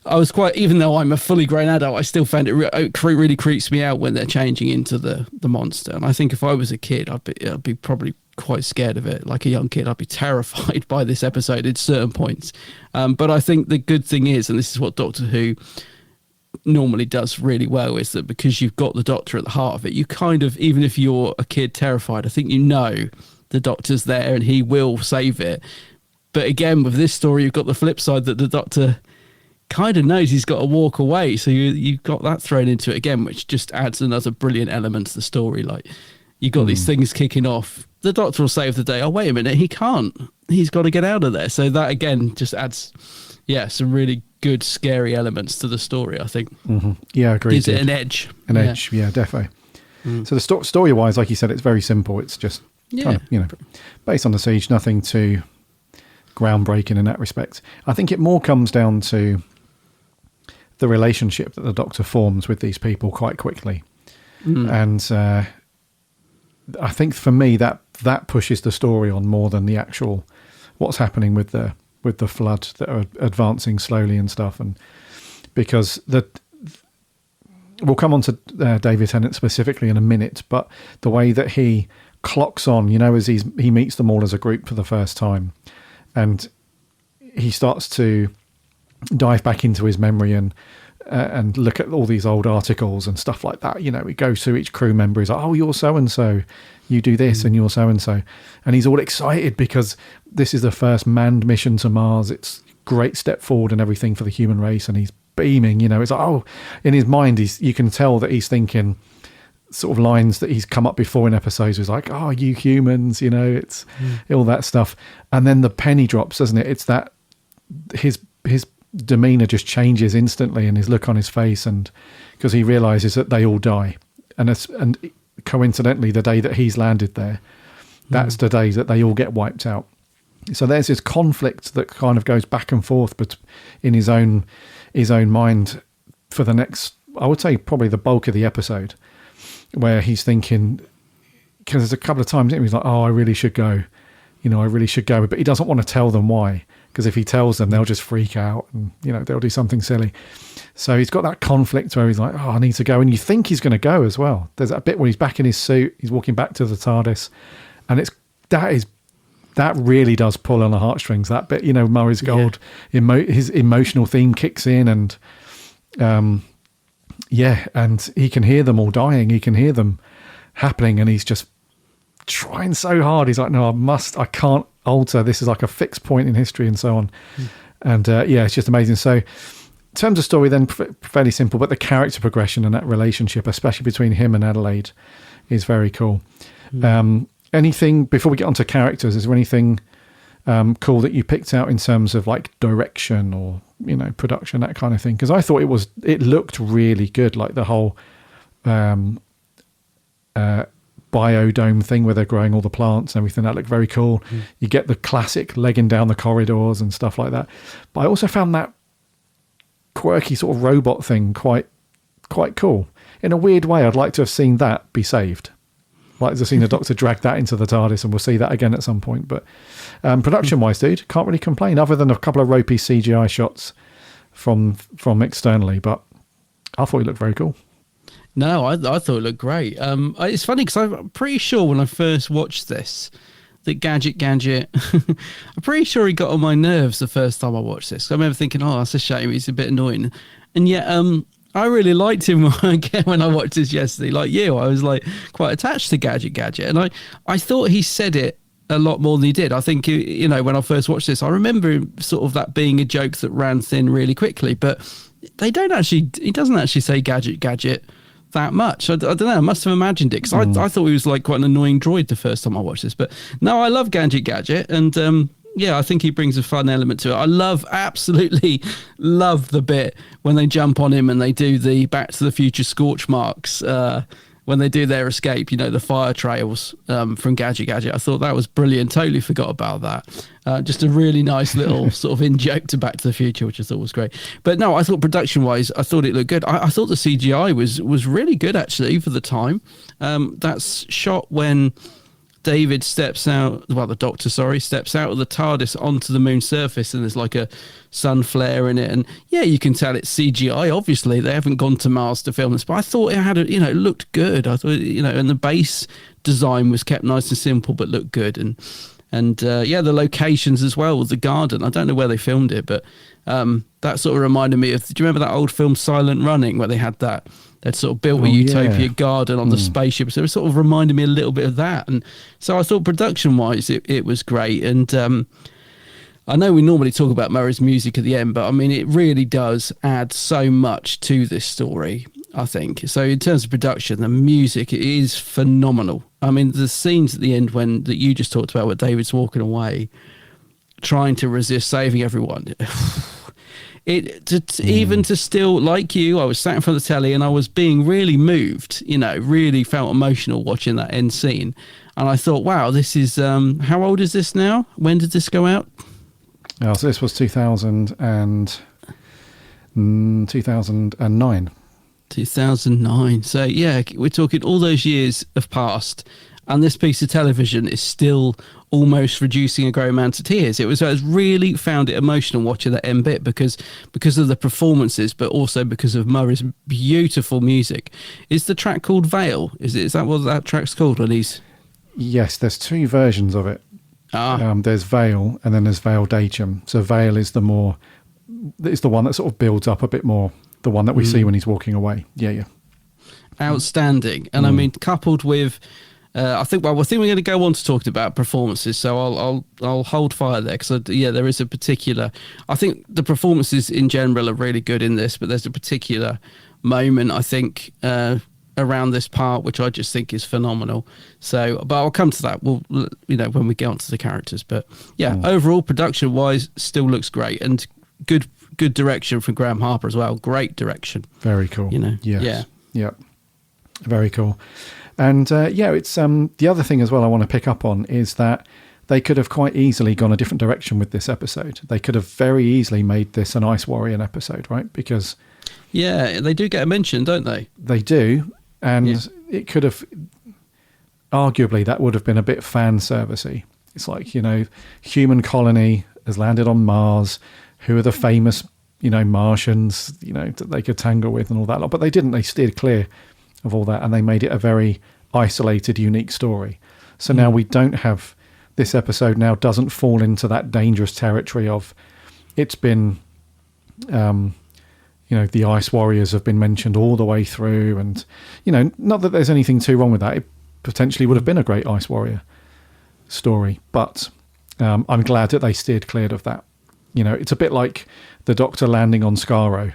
I was quite, even though I'm a fully grown adult, I still found it really creeps me out when they're changing into the monster. And I think if I was a kid, I'd be probably quite scared of it. Like a young kid, I'd be terrified by this episode at certain points. But I think the good thing is, and this is what Doctor Who normally does really well, is that because you've got the Doctor at the heart of it, you kind of, even if you're a kid terrified, I think the Doctor's there and he will save it. But again, with this story, you've got the flip side that the Doctor kind of knows he's got to walk away, so you've got that thrown into it again, which just adds another brilliant element to the story. Like, you've got these things kicking off, the Doctor will save the day. Oh, wait a minute, he can't, he's got to get out of there. So that again just adds some really good scary elements to the story, I think. Yeah, agreed. Gives it an edge, definitely. So the story wise, like you said, it's very simple. It's just kind of, based on the Siege, nothing too groundbreaking in that respect. I think it more comes down to the relationship that the Doctor forms with these people quite quickly. And I think for me that pushes the story on more than the actual what's happening with the flood that are advancing slowly and stuff. And because we'll come on to David Tennant specifically in a minute, but the way that he clocks on, as he meets them all as a group for the first time, and he starts to dive back into his memory and look at all these old articles and stuff like that. He goes through each crew member. He's like, oh, you're so-and-so, you do this, and you're so-and-so. And he's all excited because this is the first manned mission to Mars. It's a great step forward and everything for the human race. And he's beaming, it's like, oh, in his mind, you can tell that he's thinking sort of lines that he's come up before in episodes. It's like, oh, you humans, it's all that stuff. And then the penny drops, doesn't it? It's that his demeanor just changes instantly, and his look on his face, and because he realizes that they all die, and coincidentally the day that he's landed there, that's the day that they all get wiped out. So there's this conflict that kind of goes back and forth, but in his own mind for the next, I would say, probably the bulk of the episode, where he's thinking, because there's a couple of times he's like, oh, I really should go, I really should go, but he doesn't want to tell them why, because if he tells them, they'll just freak out and they'll do something silly. So he's got that conflict where he's like, oh, I need to go, and you think he's going to go as well. There's that bit where he's back in his suit, he's walking back to the TARDIS, and that really does pull on the heartstrings. That bit, Murray's Gold, his emotional theme kicks in, and and he can hear them all dying. He can hear them happening, and he's just trying so hard. He's like, no, I can't alter. This is like a fixed point in history, and so on. And it's just amazing. So in terms of story, then fairly simple, but the character progression and that relationship, especially between him and Adelaide, is very cool. Anything, before we get onto characters, is there anything cool that you picked out in terms of like direction or, production, that kind of thing? Because I thought it looked really good, like the whole biodome thing where they're growing all the plants and everything. That looked very cool. You get the classic legging down the corridors and stuff like that. But I also found that quirky sort of robot thing quite cool. In a weird way, I'd like to have seen that be saved. Like to have seen the Doctor drag that into the TARDIS, and we'll see that again at some point. But production-wise, dude, can't really complain, other than a couple of ropey CGI shots from externally. But I thought it looked very cool. No, I thought it looked great. It's funny because I'm pretty sure when I first watched this, that Gadget, I'm pretty sure he got on my nerves the first time I watched this. I remember thinking, oh, that's a shame, he's a bit annoying. And yet, I really liked him again when I watched this yesterday. Like you, I was like quite attached to Gadget. And I thought he said it a lot more than he did. I think, when I first watched this, I remember sort of that being a joke that ran thin really quickly, but he doesn't actually say Gadget that much. I don't know, I must have imagined it, because I thought he was like quite an annoying droid the first time I watched this. But no, I love Gadget, and I think he brings a fun element to it. I absolutely love the bit when they jump on him and they do the Back to the Future scorch marks when they do their escape, the fire trails from Gadget. I thought that was brilliant. Totally forgot about that. Just a really nice little sort of in-joke to Back to the Future, which I thought was great. But no, I thought production-wise, I thought it looked good. I thought the CGI was really good, actually, for the time. That's shot when David the Doctor steps out of the TARDIS onto the moon's surface, and there's like a sun flare in it, and you can tell it's CGI. Obviously they haven't gone to Mars to film this, but I thought it had it looked good. I thought, and the base design was kept nice and simple but looked good, and the locations as well, with the garden. I don't know where they filmed it, but that sort of reminded me of, do you remember that old film Silent Running, where they had that? They'd sort of built a utopia garden on the spaceship. So it sort of reminded me a little bit of that. And so I thought production-wise, it was great. And I know we normally talk about Murray's music at the end, but I mean, it really does add so much to this story, I think. So in terms of production, the music is phenomenal. I mean, the scenes at the end that you just talked about, where David's walking away, trying to resist saving everyone. Even to still, like you, I was sat in front of the telly and I was being really moved, really felt emotional watching that end scene. And I thought, wow, this is, how old is this now? When did this go out? Oh, so this was 2009. 2009. So yeah, we're talking all those years have passed, and this piece of television is still almost reducing a grown man to tears. I really found it emotional watching that end bit because of the performances, but also because of Murray's beautiful music. Is the track called Veil? Is that what that track's called? Yes, there's two versions of it. There's Veil, and then there's Veil Datum. So Veil is the one that sort of builds up a bit more, the one that we see when he's walking away. Yeah. Outstanding. And I mean, coupled with I think we're going to go on to talking about performances, so I'll hold fire there, because there is a particular, I think the performances in general are really good in this, but there's a particular moment, I think, around this part which I just think is phenomenal. So, but I'll come to that, when we get onto the characters. But overall, production wise, still looks great, and good good direction from Graham Harper as well. Great direction. Very cool. Yes. Yeah. Very cool. And it's the other thing as well I want to pick up on is that they could have quite easily gone a different direction with this episode. They could have very easily made this an Ice Warrior episode, right? Because they do get a mention, don't they? They do, and it could have arguably that would have been a bit fan servicey. It's like, human colony has landed on Mars. Who are the famous, Martians, that they could tangle with and all that lot. But they didn't. They steered clear of all that, and they made it a very isolated, unique story. So now we don't have... This episode now doesn't fall into that dangerous territory of it's been, the Ice Warriors have been mentioned all the way through. And, not that there's anything too wrong with that. It potentially would have been a great Ice Warrior story. But I'm glad that they steered clear of that. It's a bit like the Doctor landing on Skaro.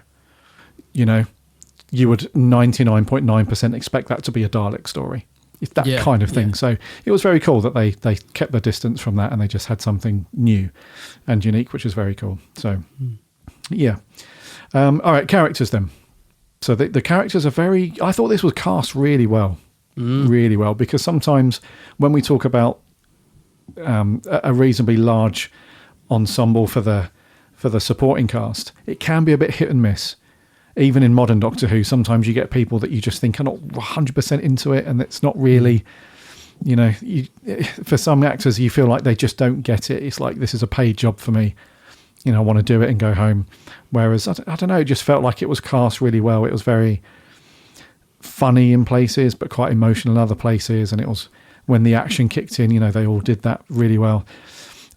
You would 99.9% expect that to be a Dalek story. It's that kind of thing. So it was very cool that they kept the distance from that and they just had something new and unique, which is very cool. So, all right, characters then. So the characters are very... I thought this was cast really well. Really well, because sometimes when we talk about a reasonably large ensemble for the supporting cast, it can be a bit hit and miss. Even in modern Doctor Who, sometimes you get people that you just think are not 100% into it, and it's not really, for some actors, you feel like they just don't get it. It's like, this is a paid job for me. I want to do it and go home. Whereas, I don't know, it just felt like it was cast really well. It was very funny in places, but quite emotional in other places. And it was, when the action kicked in, they all did that really well.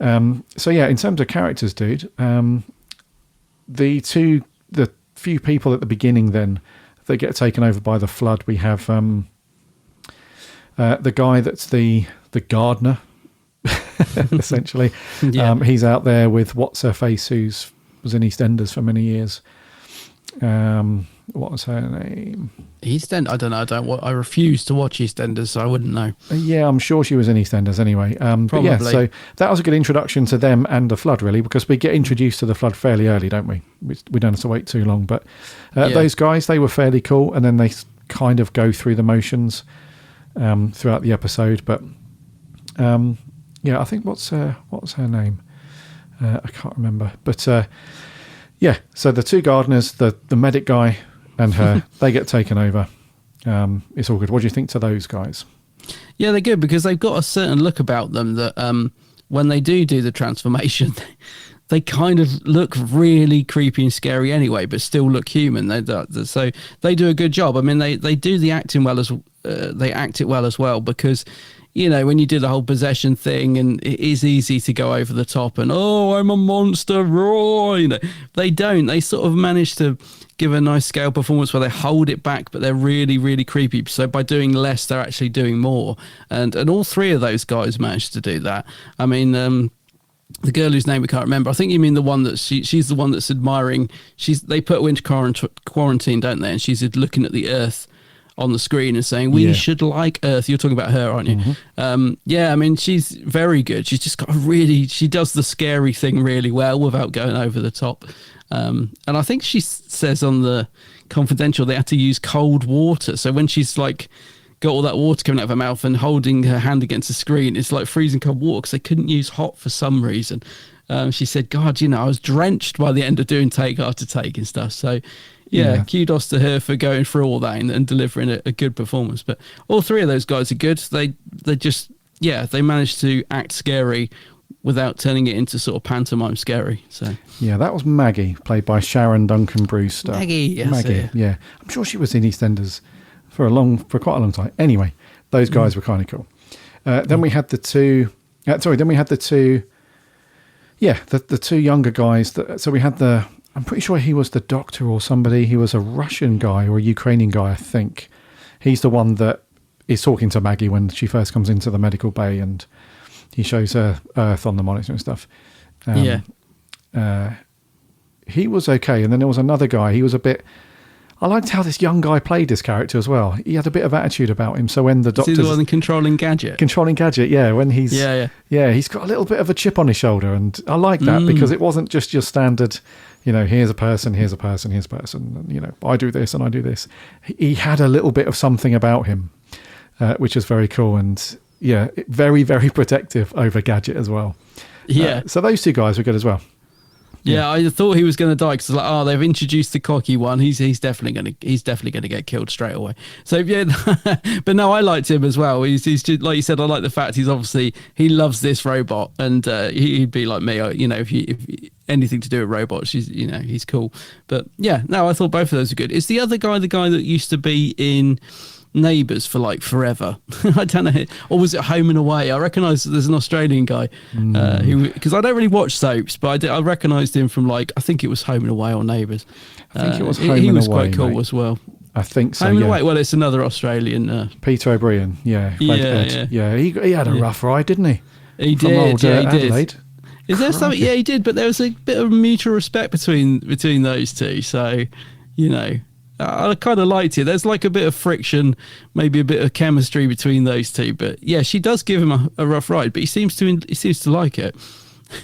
In terms of characters, dude, the few people at the beginning then they get taken over by the flood. We have the guy that's the gardener essentially. He's out there with what's her face, who was in EastEnders for many years. What was her name? EastEnders? I don't know. I refuse to watch EastEnders, so I wouldn't know. Yeah, I'm sure she was in EastEnders anyway. Probably. But so that was a good introduction to them and the flood, really, because we get introduced to the flood fairly early, don't we? We don't have to wait too long. But those guys, they were fairly cool, and then they kind of go through the motions throughout the episode. But I think what was her name? I can't remember. But so the two gardeners, the medic guy and her, they get taken over. It's all good. What do you think to those guys? Yeah, they're good because they've got a certain look about them that when they do the transformation, they kind of look really creepy and scary anyway, but still look human. So they do a good job. I mean, they do the acting well they act it well as well, because when you do the whole possession thing, and it is easy to go over the top and, I'm a monster, roar. They don't. They sort of manage to give a nice scale performance where they hold it back, but they're really, really creepy. So by doing less, they're actually doing more. And all three of those guys managed to do that. I mean, the girl whose name we can't remember, I think you mean the one that she's the one that's admiring. They put her into quarantine, don't they? And she's looking at the Earth on the screen and saying, we should like Earth. You're talking about her, aren't you? Mm-hmm. I mean, she's very good. She's just got she does the scary thing really well without going over the top. And I think she says on the Confidential they had to use cold water. So when she's like got all that water coming out of her mouth and holding her hand against the screen, it's like freezing cold water because they couldn't use hot for some reason. She said, God, I was drenched by the end of doing take after take and stuff. So kudos to her for going through all that and delivering a good performance. But all three of those guys are good. They just, they managed to act scary without turning it into sort of pantomime scary. So that was Maggie, played by Sharon Duncan Brewster. Maggie. Yeah. I'm sure she was in EastEnders for quite a long time. Anyway, those guys were kind of cool. Then we had the two younger guys. So we had I'm pretty sure he was the doctor or somebody. He was a Russian guy or a Ukrainian guy, I think. He's the one that is talking to Maggie when she first comes into the medical bay, and he shows her Earth on the monitor and stuff. He was okay. And then there was another guy. He was a bit... I liked how this young guy played this character as well. He had a bit of attitude about him. So when the doctor's... Is he the one controlling Gadget? Controlling Gadget, yeah. When he's... Yeah, he's got a little bit of a chip on his shoulder. And I like that because it wasn't just your standard, here's a person, here's a person, here's a person. And, I do this and I do this. He had a little bit of something about him, which is very cool. And, yeah, very, very protective over Gadget as well. Yeah. So those two guys were good as well. Yeah, I thought he was going to die because they've introduced the cocky one. He's definitely going to get killed straight away. So yeah, but no, I liked him as well. He's just, like you said, I like the fact he loves this robot, and he'd be like me. If anything to do with robots, he's cool. But yeah, no, I thought both of those are good. Is the other guy the guy that used to be in Neighbours for like forever? I don't know, or was it Home and Away? I recognise there's an Australian guy because I don't really watch soaps, but I recognised him from I think it was Home and Away or Neighbours. I think it was Home and Away. He was quite cool, mate. As well. I think so. Home and Away. Well, it's another Australian. Peter O'Brien. Yeah. Yeah. He had a rough ride, didn't he? He from did. Old, he Adelaide. did. Is there something? Yeah, he did. But there was a bit of mutual respect between those two. So, I kind of liked it. There's like a bit of friction, maybe a bit of chemistry between those two. But yeah, she does give him a rough ride, but he seems to like it.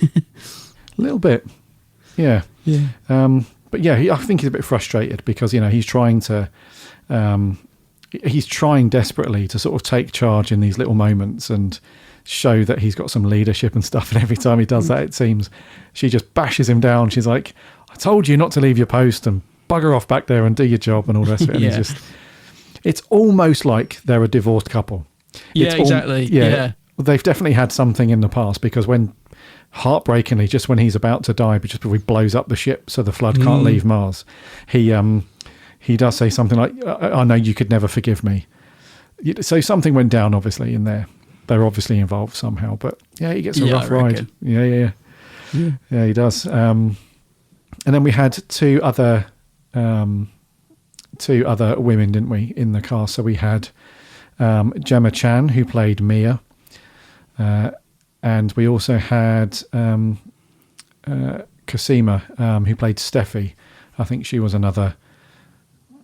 A little bit, yeah. But yeah, I think he's a bit frustrated because he's trying desperately to sort of take charge in these little moments and show that he's got some leadership and stuff. And every time he does that, it seems she just bashes him down. She's like, "I told you not to leave your post and bugger off back there and do your job," and all the rest of it. And it's almost like they're a divorced couple. Yeah, exactly. Yeah. They've definitely had something in the past because heartbreakingly, just when he's about to die, but just before he blows up the ship so the flood can't leave Mars, he does say something like, "I know you could never forgive me." So something went down, obviously, in there. They're obviously involved somehow, but yeah, he gets a rough ride. Yeah, he does. And then we had two other women, didn't we, in the cast? So we had Gemma Chan, who played Mia, and we also had Cosima, who played Steffi. I think she was another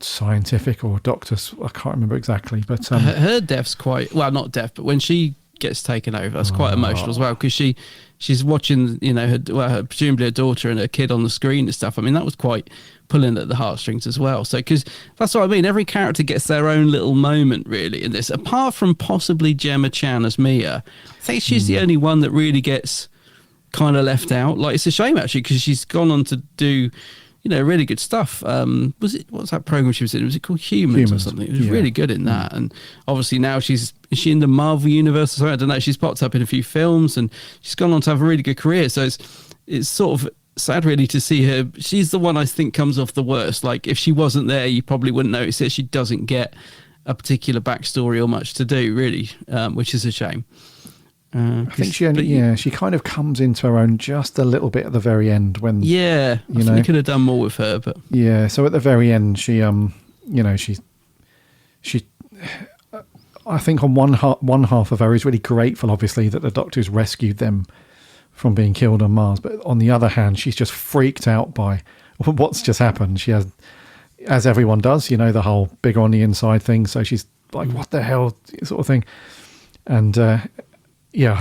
scientific or doctor. I can't remember exactly, but her death's quite not death, but when she gets taken over, that's quite emotional as well because she's watching her presumably her daughter and her kid on the screen and stuff. I mean, that was quite pulling at the heartstrings as well. So because that's what I mean, every character gets their own little moment really in this, apart from possibly Gemma Chan as Mia. I think she's the only one that really gets kind of left out. Like, it's a shame actually because she's gone on to do really good stuff. What's that program she was in? Was it called Humans or something? It was really good in that. And obviously now is she in the Marvel universe or something? I don't know. She's popped up in a few films and she's gone on to have a really good career. So it's sort of sad really to see her. She's the one I think comes off the worst. Like, if she wasn't there, you probably wouldn't notice it. She doesn't get a particular backstory or much to do really, which is a shame. I think she kind of comes into her own just a little bit at the very end when I think they could have done more with her, but so at the very end she I think on one half of her is really grateful obviously that the doctors rescued them from being killed on Mars, but on the other hand she's just freaked out by what's just happened. She has, as everyone does, the whole bigger on the inside thing, so she's like, what the hell sort of thing. And I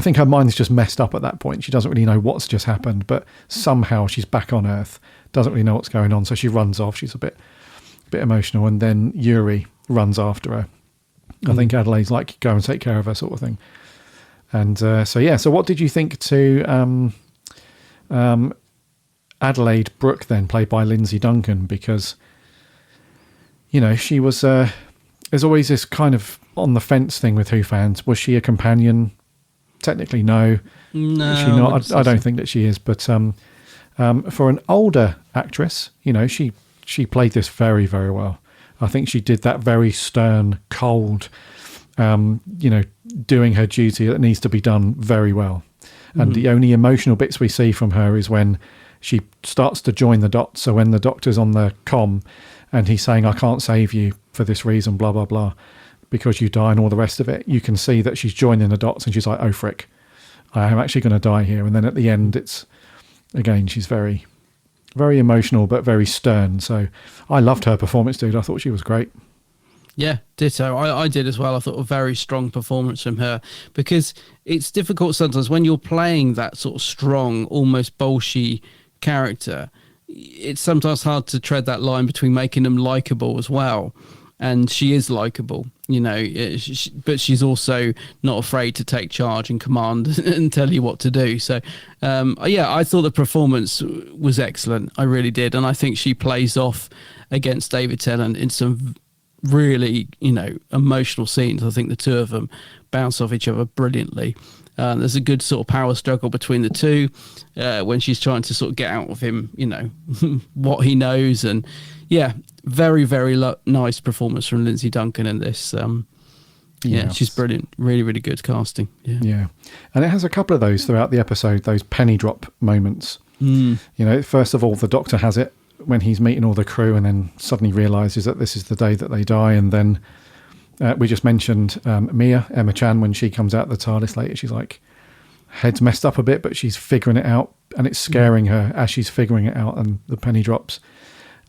think her mind's just messed up at that point. She doesn't really know what's just happened, but somehow she's back on Earth, doesn't really know what's going on, so she runs off. She's a bit emotional, and then Yuri runs after her. I think Adelaide's like, go and take care of her sort of thing. And so what did you think to Adelaide Brooke then, played by Lindsay Duncan? Because, she was, there's always this kind of on the fence thing with Who fans. Was she a companion? Technically, no. No, she not. I don't think that she is. But for an older actress, she played this very, very well. I think she did that very stern, cold, doing her duty that needs to be done very well. And the only emotional bits we see from her is when she starts to join the dots. So when the doctor's on the comm and he's saying, "I can't save you for this reason, blah, blah, blah, because you die," and all the rest of it, you can see that she's joining the dots and she's like, "Oh, frick, I am actually going to die here." And then at the end, it's, again, she's very, very emotional, but very stern. So I loved her performance, dude. I thought she was great. Yeah, ditto. I did as well. I thought a very strong performance from her, because it's difficult sometimes when you're playing that sort of strong, almost bolshy character. It's sometimes hard to tread that line between making them likable as well. And she is likable, you know, but she's also not afraid to take charge and command and tell you what to do. So, yeah, I thought the performance was excellent. I really did. And I think she plays off against David Tennant in some really, you know, emotional scenes. I think the two of them bounce off each other brilliantly. There's a good sort of power struggle between the two when she's trying to sort of get out of him, you know, what he knows. And yeah, very, very nice performance from Lindsay Duncan in this. Yeah, she's brilliant. Really, really good casting. Yeah. And it has a couple of those throughout the episode, those penny drop moments. You know, first of all, the Doctor has it when he's meeting all the crew and then suddenly realises that this is the day that they die. And then we just mentioned Emma Chan, when she comes out the TARDIS later, she's like, head's messed up a bit, but she's figuring it out, and it's scaring her as she's figuring it out, and the penny drops.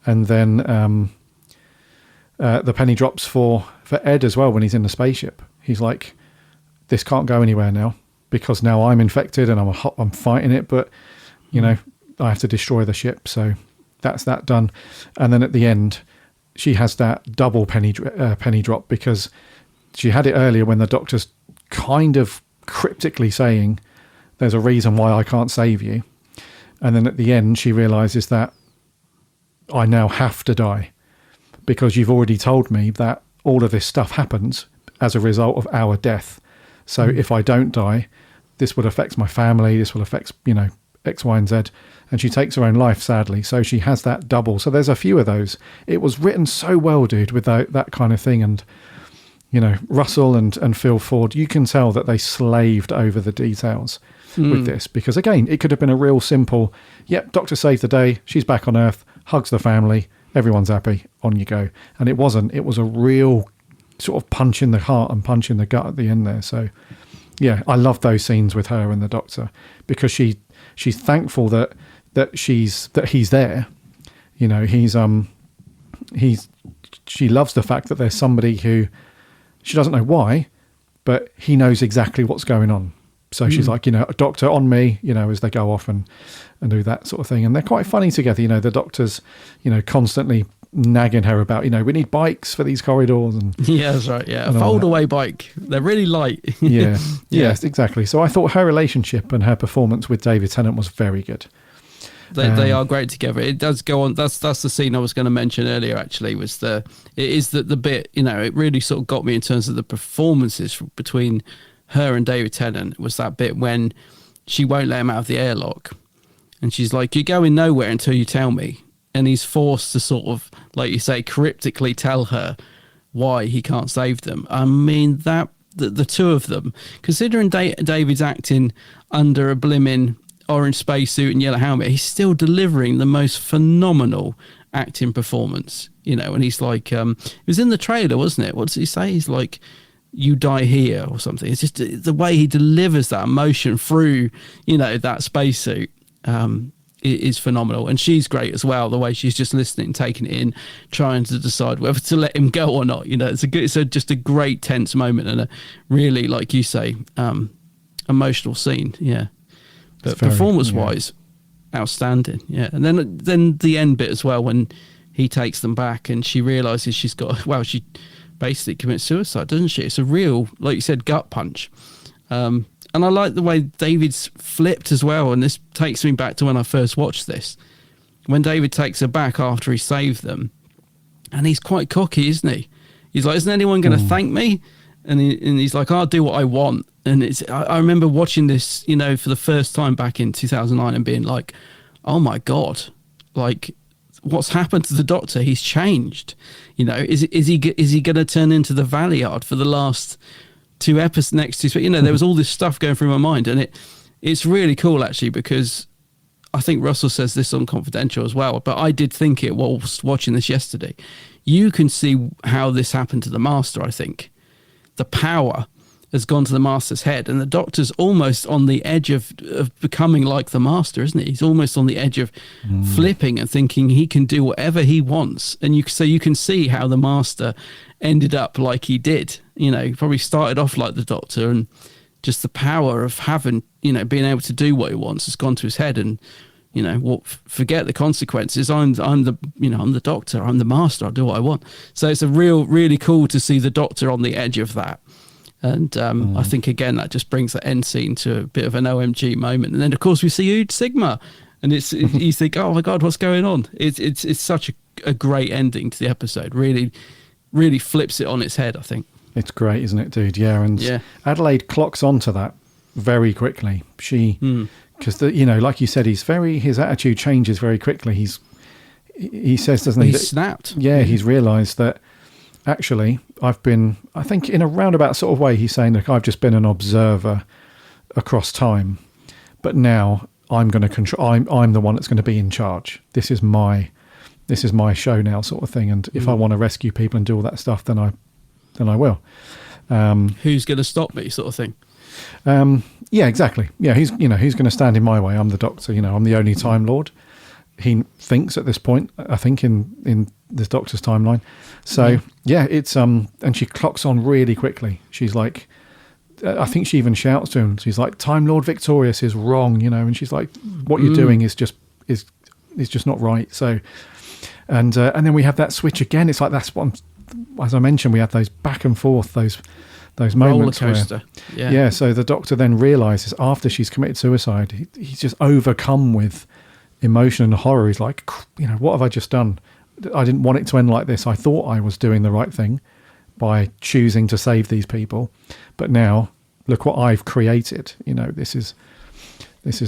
And then the penny drops for Ed as well when he's in the spaceship. He's like, this can't go anywhere now, because now I'm infected and I'm fighting it, but, you know, I have to destroy the ship. So that's that done. And then at the end, she has that double penny drop, because she had it earlier when the Doctor's kind of cryptically saying, there's a reason why I can't save you. And then at the end, she realises that I now have to die, because you've already told me that all of this stuff happens as a result of our death. So if I don't die, this would affect my family. This will affect, you know, X, Y, and Z. And she takes her own life, sadly. So she has that double. So there's a few of those. It was written so well, dude, with that kind of thing. And, you know, Russell and Phil Ford, you can tell that they slaved over the details with this. Because, again, it could have been a real simple, yep, Doctor saved the day. She's back on Earth, hugs the family. Everyone's happy. On you go. And it wasn't. It was a real sort of punch in the heart and punch in the gut at the end there. So, yeah, I love those scenes with her and the Doctor, because she's thankful that he's there. You know, she loves the fact that there's somebody who she doesn't know why, but he knows exactly what's going on. So she's like, you know, Doctor, on me, you know, as they go off and do that sort of thing. And they're quite funny together. You know, the Doctor's, you know, constantly nagging her about, you know, we need bikes for these corridors. And yeah, that's right. Yeah, a fold away bike. They're really light. Yeah. Yes, exactly. So I thought her relationship and her performance with David Tennant was very good. They are great together. It does go on. That's the scene I was going to mention earlier. Actually, it is the bit, you know, it really sort of got me in terms of the performances between her and David Tennant. Was that bit when she won't let him out of the airlock, and she's like, "You're going nowhere until you tell me," and he's forced to sort of, like you say, cryptically tell her why he can't save them. I mean, that the two of them, considering David's acting under a blimmin' orange spacesuit and yellow helmet, he's still delivering the most phenomenal acting performance, you know. And he's like, it was in the trailer, wasn't it? What does he say? He's like, "You die here," or something. It's just the way he delivers that emotion through, you know, that spacesuit is phenomenal. And she's great as well, the way she's just listening, taking it in, trying to decide whether to let him go or not. You know, it's just a great tense moment and a really, like you say, emotional scene. Yeah. But performance-wise, outstanding, yeah. And then the end bit as well, when he takes them back and she realises she basically commits suicide, doesn't she? It's a real, like you said, gut punch. And I like the way David's flipped as well, and this takes me back to when I first watched this. When David takes her back after he saved them, and he's quite cocky, isn't he? He's like, "Isn't anyone going to thank me?" And he's like, "I'll do what I want." And I remember watching this, you know, for the first time back in 2009 and being like, oh my God, like, what's happened to the Doctor? He's changed. You know, is he going to turn into the Valiard for the last two episodes next to, you know, there was all this stuff going through my mind. And it's really cool, actually, because I think Russell says this on Confidential as well, but I did think it whilst watching this yesterday. You can see how this happened to the Master, I think. The power has gone to the Master's head, and the Doctor's almost on the edge of becoming like the Master, isn't he? He's almost on the edge of flipping and thinking he can do whatever he wants. And you can see how the Master ended up like he did. You know, he probably started off like the Doctor, and just the power of having, you know, being able to do what he wants has gone to his head. And, you know, forget the consequences. I'm the Doctor, I'm the Master, I'll do what I want. So it's really cool to see the Doctor on the edge of that. And I think, again, that just brings the end scene to a bit of an OMG moment. And then, of course, we see Huge Sigma. And you think, oh, my God, what's going on? It's such a great ending to the episode. Really, really flips it on its head, I think. It's great, isn't it, dude? Yeah, and Adelaide clocks onto that very quickly. Because, you know, like you said, his attitude changes very quickly. He says, doesn't he? He's snapped. Yeah, he's realised that, actually, I think in a roundabout sort of way, he's saying, look, I've just been an observer across time, but now I'm going to control. I'm the one that's going to be in charge. This is my show now, sort of thing. And if I want to rescue people and do all that stuff, then I will. Who's going to stop me, sort of thing. Yeah, exactly. Yeah, who's going to stand in my way? I'm the Doctor. You know, I'm the only Time Lord. He thinks at this point, I think, in this Doctor's timeline. So it's and she clocks on really quickly. She's like, I think she even shouts to him. She's like, Time Lord Victorious is wrong, you know. And she's like, what you're doing is just not right. So, and then we have that switch again. It's like that's what, as I mentioned, we have those back and forth, those moments. Roller coaster. Yeah. So the Doctor then realizes after she's committed suicide, he's just overcome with emotion and horror. He's like, you know, what have I just done? I didn't want it to end like this. I thought I was doing the right thing by choosing to save these people, but now look what I've created. You know, this is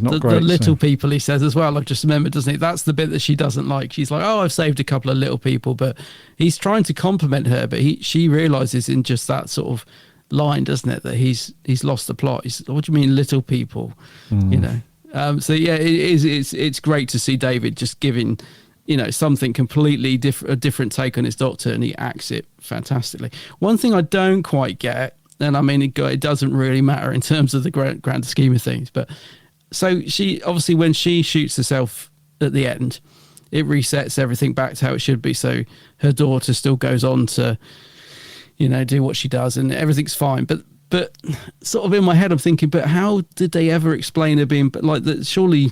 not great. The little people, he says as well. I've just remembered, doesn't he? That's the bit that she doesn't like. She's like, oh, I've saved a couple of little people, but he's trying to compliment her, but she realizes in just that sort of line, doesn't it, that he's lost the plot. What do you mean, little people? You know. So yeah, it's great to see David just giving, you know, something completely a different take on his Doctor, and he acts it fantastically. One thing I don't quite get, and I mean it doesn't really matter in terms of the grand scheme of things, but so she obviously, when she shoots herself at the end, it resets everything back to how it should be. So her daughter still goes on to, you know, do what she does, and everything's fine. But sort of in my head, I'm thinking, but how did they ever explain her being like that? Surely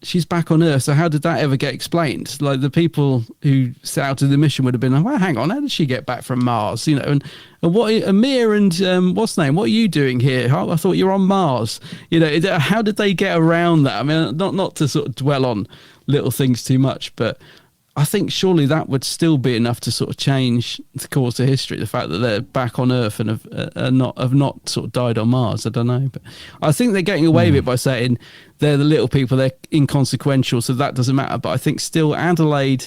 she's back on Earth, so how did that ever get explained? Like the people who set out to the mission would have been like, well, hang on, how did she get back from Mars? You know, and what Amir and what's the name? What are you doing here? I thought you were on Mars. You know, how did they get around that? I mean, not to sort of dwell on little things too much, but I think surely that would still be enough to sort of change the course of history. The fact that they're back on Earth and have not sort of died on Mars. I don't know, but I think they're getting away with it by saying they're the little people, they're inconsequential, so that doesn't matter. But I think still Adelaide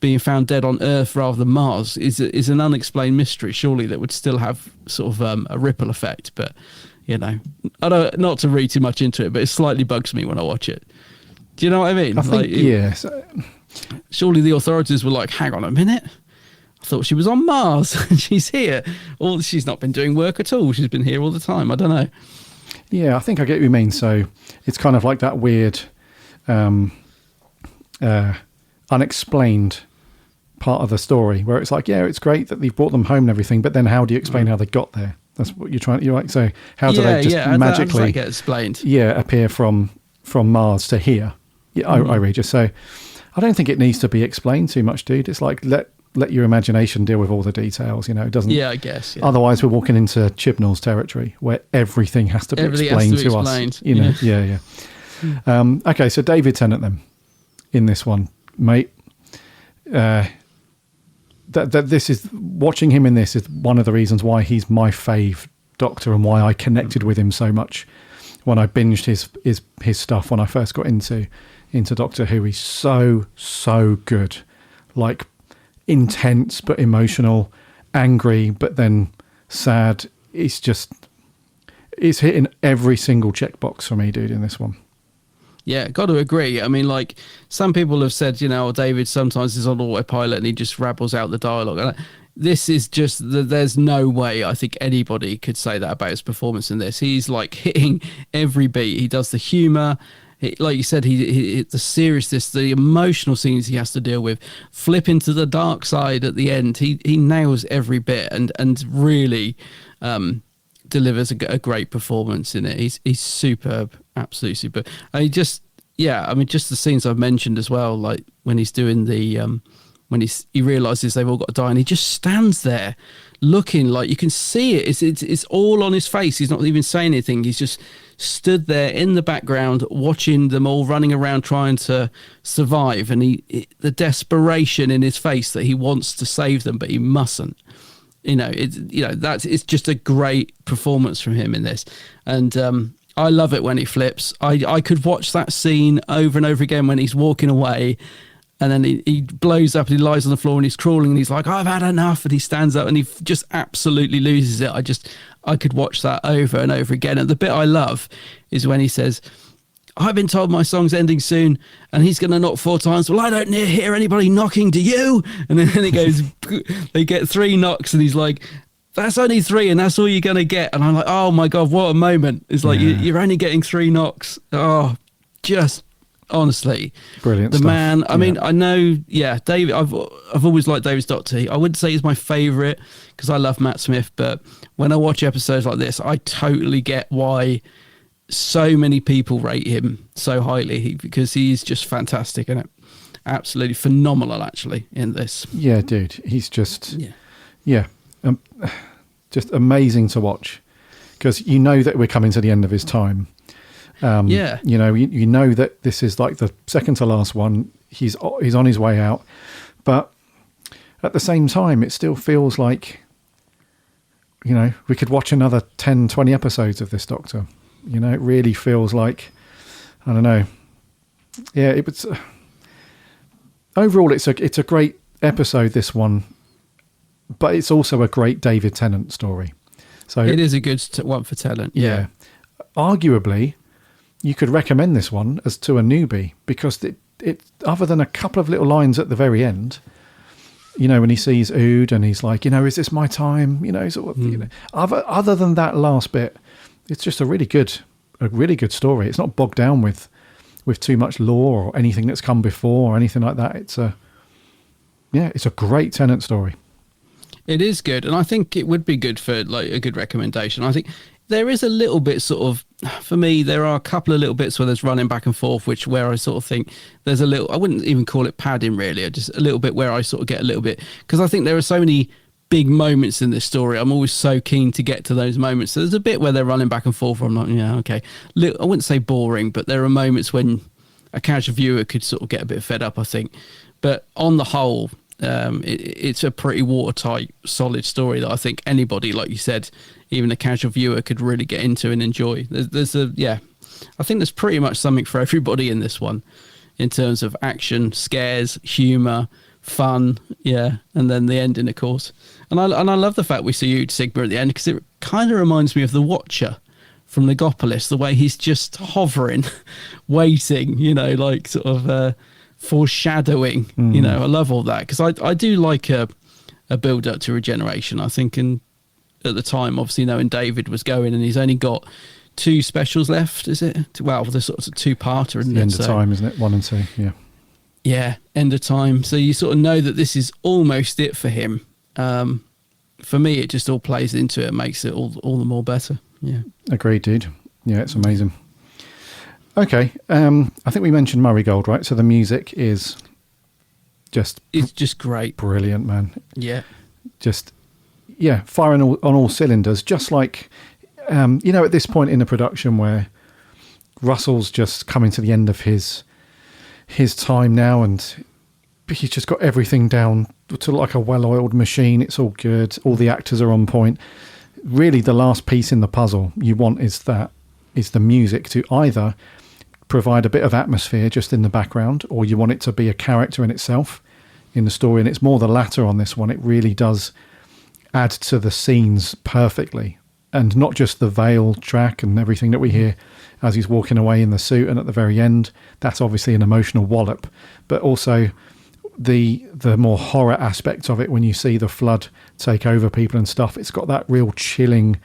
being found dead on Earth rather than Mars is an unexplained mystery. Surely that would still have sort of a ripple effect. But you know, I don't, not to read too much into it, but it slightly bugs me when I watch it. Do you know what I mean? I think yes. Surely the authorities were like, hang on a minute, I thought she was on Mars and she's here. Or she's not been doing work at all. She's been here all the time. I don't know. Yeah, I think I get what you mean. So it's kind of like that weird unexplained part of the story where it's like, yeah, it's great that they've brought them home and everything, but then how do you explain how they got there? That's what you're like. So how do they just magically how does that get explained? Yeah, appear from Mars to here? Yeah, I read you. So I don't think it needs to be explained too much, dude. It's like let your imagination deal with all the details. You know, it doesn't. Yeah, I guess. Yeah. Otherwise, we're walking into Chibnall's territory where everything has to be explained to us. You know, yeah. Okay, so David Tennant then in this one, mate. That this is watching him in this is one of the reasons why he's my fave Doctor and why I connected with him so much when I binged his stuff when I first got into Doctor Who. He's so good, like intense but emotional, angry but then sad. He's hitting every single checkbox for me, dude, in this one. Yeah, got to agree. I mean, like, some people have said, you know, David sometimes is on autopilot and he just rabbles out the dialogue. And this is just there's no way I think anybody could say that about his performance in this. He's like hitting every beat. He does the humor, like you said, he the seriousness, the emotional scenes he has to deal with, flip into the dark side at the end. He nails every bit and really delivers a great performance in it. He's superb, absolutely superb. And just the scenes I've mentioned as well, like when he's doing the when he realizes they've all got to die, and he just stands there looking, like you can see it. It's all on his face. He's not even saying anything. He's just stood there in the background watching them all running around trying to survive, and the desperation in his face that he wants to save them but he mustn't. It's just a great performance from him in this. And I love it when he flips. I could watch that scene over and over again when he's walking away, and then he blows up and he lies on the floor and he's crawling and he's like, I've had enough, and he stands up and he just absolutely loses it. I could watch that over and over again. And the bit I love is when he says, I've been told my song's ending soon, and he's going to knock 4 times. Well, I don't hear anybody knocking, do you? And then he goes, they get 3 knocks, and he's like, that's only 3, and that's all you're going to get. And I'm like, oh my God, what a moment. It's like, you're only getting 3 knocks. Oh, just honestly. Brilliant the stuff. Man, I mean, I know, David, I've always liked David's Doctor. I wouldn't say he's my favourite because I love Matt Smith, but when I watch episodes like this, I totally get why so many people rate him so highly, because he's just fantastic in it. Absolutely phenomenal, actually, in this. Yeah, dude, he's just just amazing to watch, because you know that we're coming to the end of his time. You know that this is like the second to last one. He's on his way out, but at the same time, it still feels like, we could watch another 10, 20 episodes of this Doctor. It really feels like, I don't know. Yeah, it was. Overall, it's a great episode, this one, but it's also a great David Tennant story. So it is a good one for Tennant. Yeah. Arguably, you could recommend this one as to a newbie, because it other than a couple of little lines at the very end, when he sees Ood and he's like, is this my time? Other than that last bit, it's just a really good story. It's not bogged down with too much lore or anything that's come before or anything like that. It's a great Tennant story. It is good, and I think it would be good for like a good recommendation. I think there is a little bit sort of, for me, there are a couple of little bits where there's running back and forth, where I sort of think there's a little, I wouldn't even call it padding really, just a little bit where I sort of get a little bit, because I think there are so many big moments in this story. I'm always so keen to get to those moments. So there's a bit where they're running back and forth where I'm like, yeah, okay. I wouldn't say boring, but there are moments when a casual viewer could sort of get a bit fed up, I think. But on the whole, it's a pretty watertight, solid story that I think anybody, like you said, even a casual viewer could really get into and enjoy. I think there's pretty much something for everybody in this one, in terms of action, scares, humour, fun, and then the ending, of course. And I love the fact we see Ood Sigma at the end, because it kind of reminds me of the Watcher from Legopolis, the way he's just hovering, waiting, like sort of foreshadowing. I love all that, because I do like a build up to regeneration. I think at the time, obviously knowing David was going and he's only got 2 specials left, is it? Well, the sort of 2-parter, isn't it? End of time, isn't it? 1 and 2, yeah. Yeah, end of time. So you sort of know that this is almost it for him. For me, it just all plays into it and makes it all the more better. Yeah. Agreed, dude. Yeah, it's amazing. Okay, I think we mentioned Murray Gold, right? So the music is it's just great. Brilliant, man. Yeah. Firing on all cylinders, just like, at this point in the production where Russell's just coming to the end of his time now, and he's just got everything down to like a well-oiled machine. It's all good. All the actors are on point. Really, the last piece in the puzzle you want is the music to either provide a bit of atmosphere just in the background, or you want it to be a character in itself in the story. And it's more the latter on this one. It really does add to the scenes perfectly, and not just the veil track and everything that we hear as he's walking away in the suit and at the very end. That's obviously an emotional wallop, but also the more horror aspects of it, when you see the flood take over people and stuff, it's got that real chilling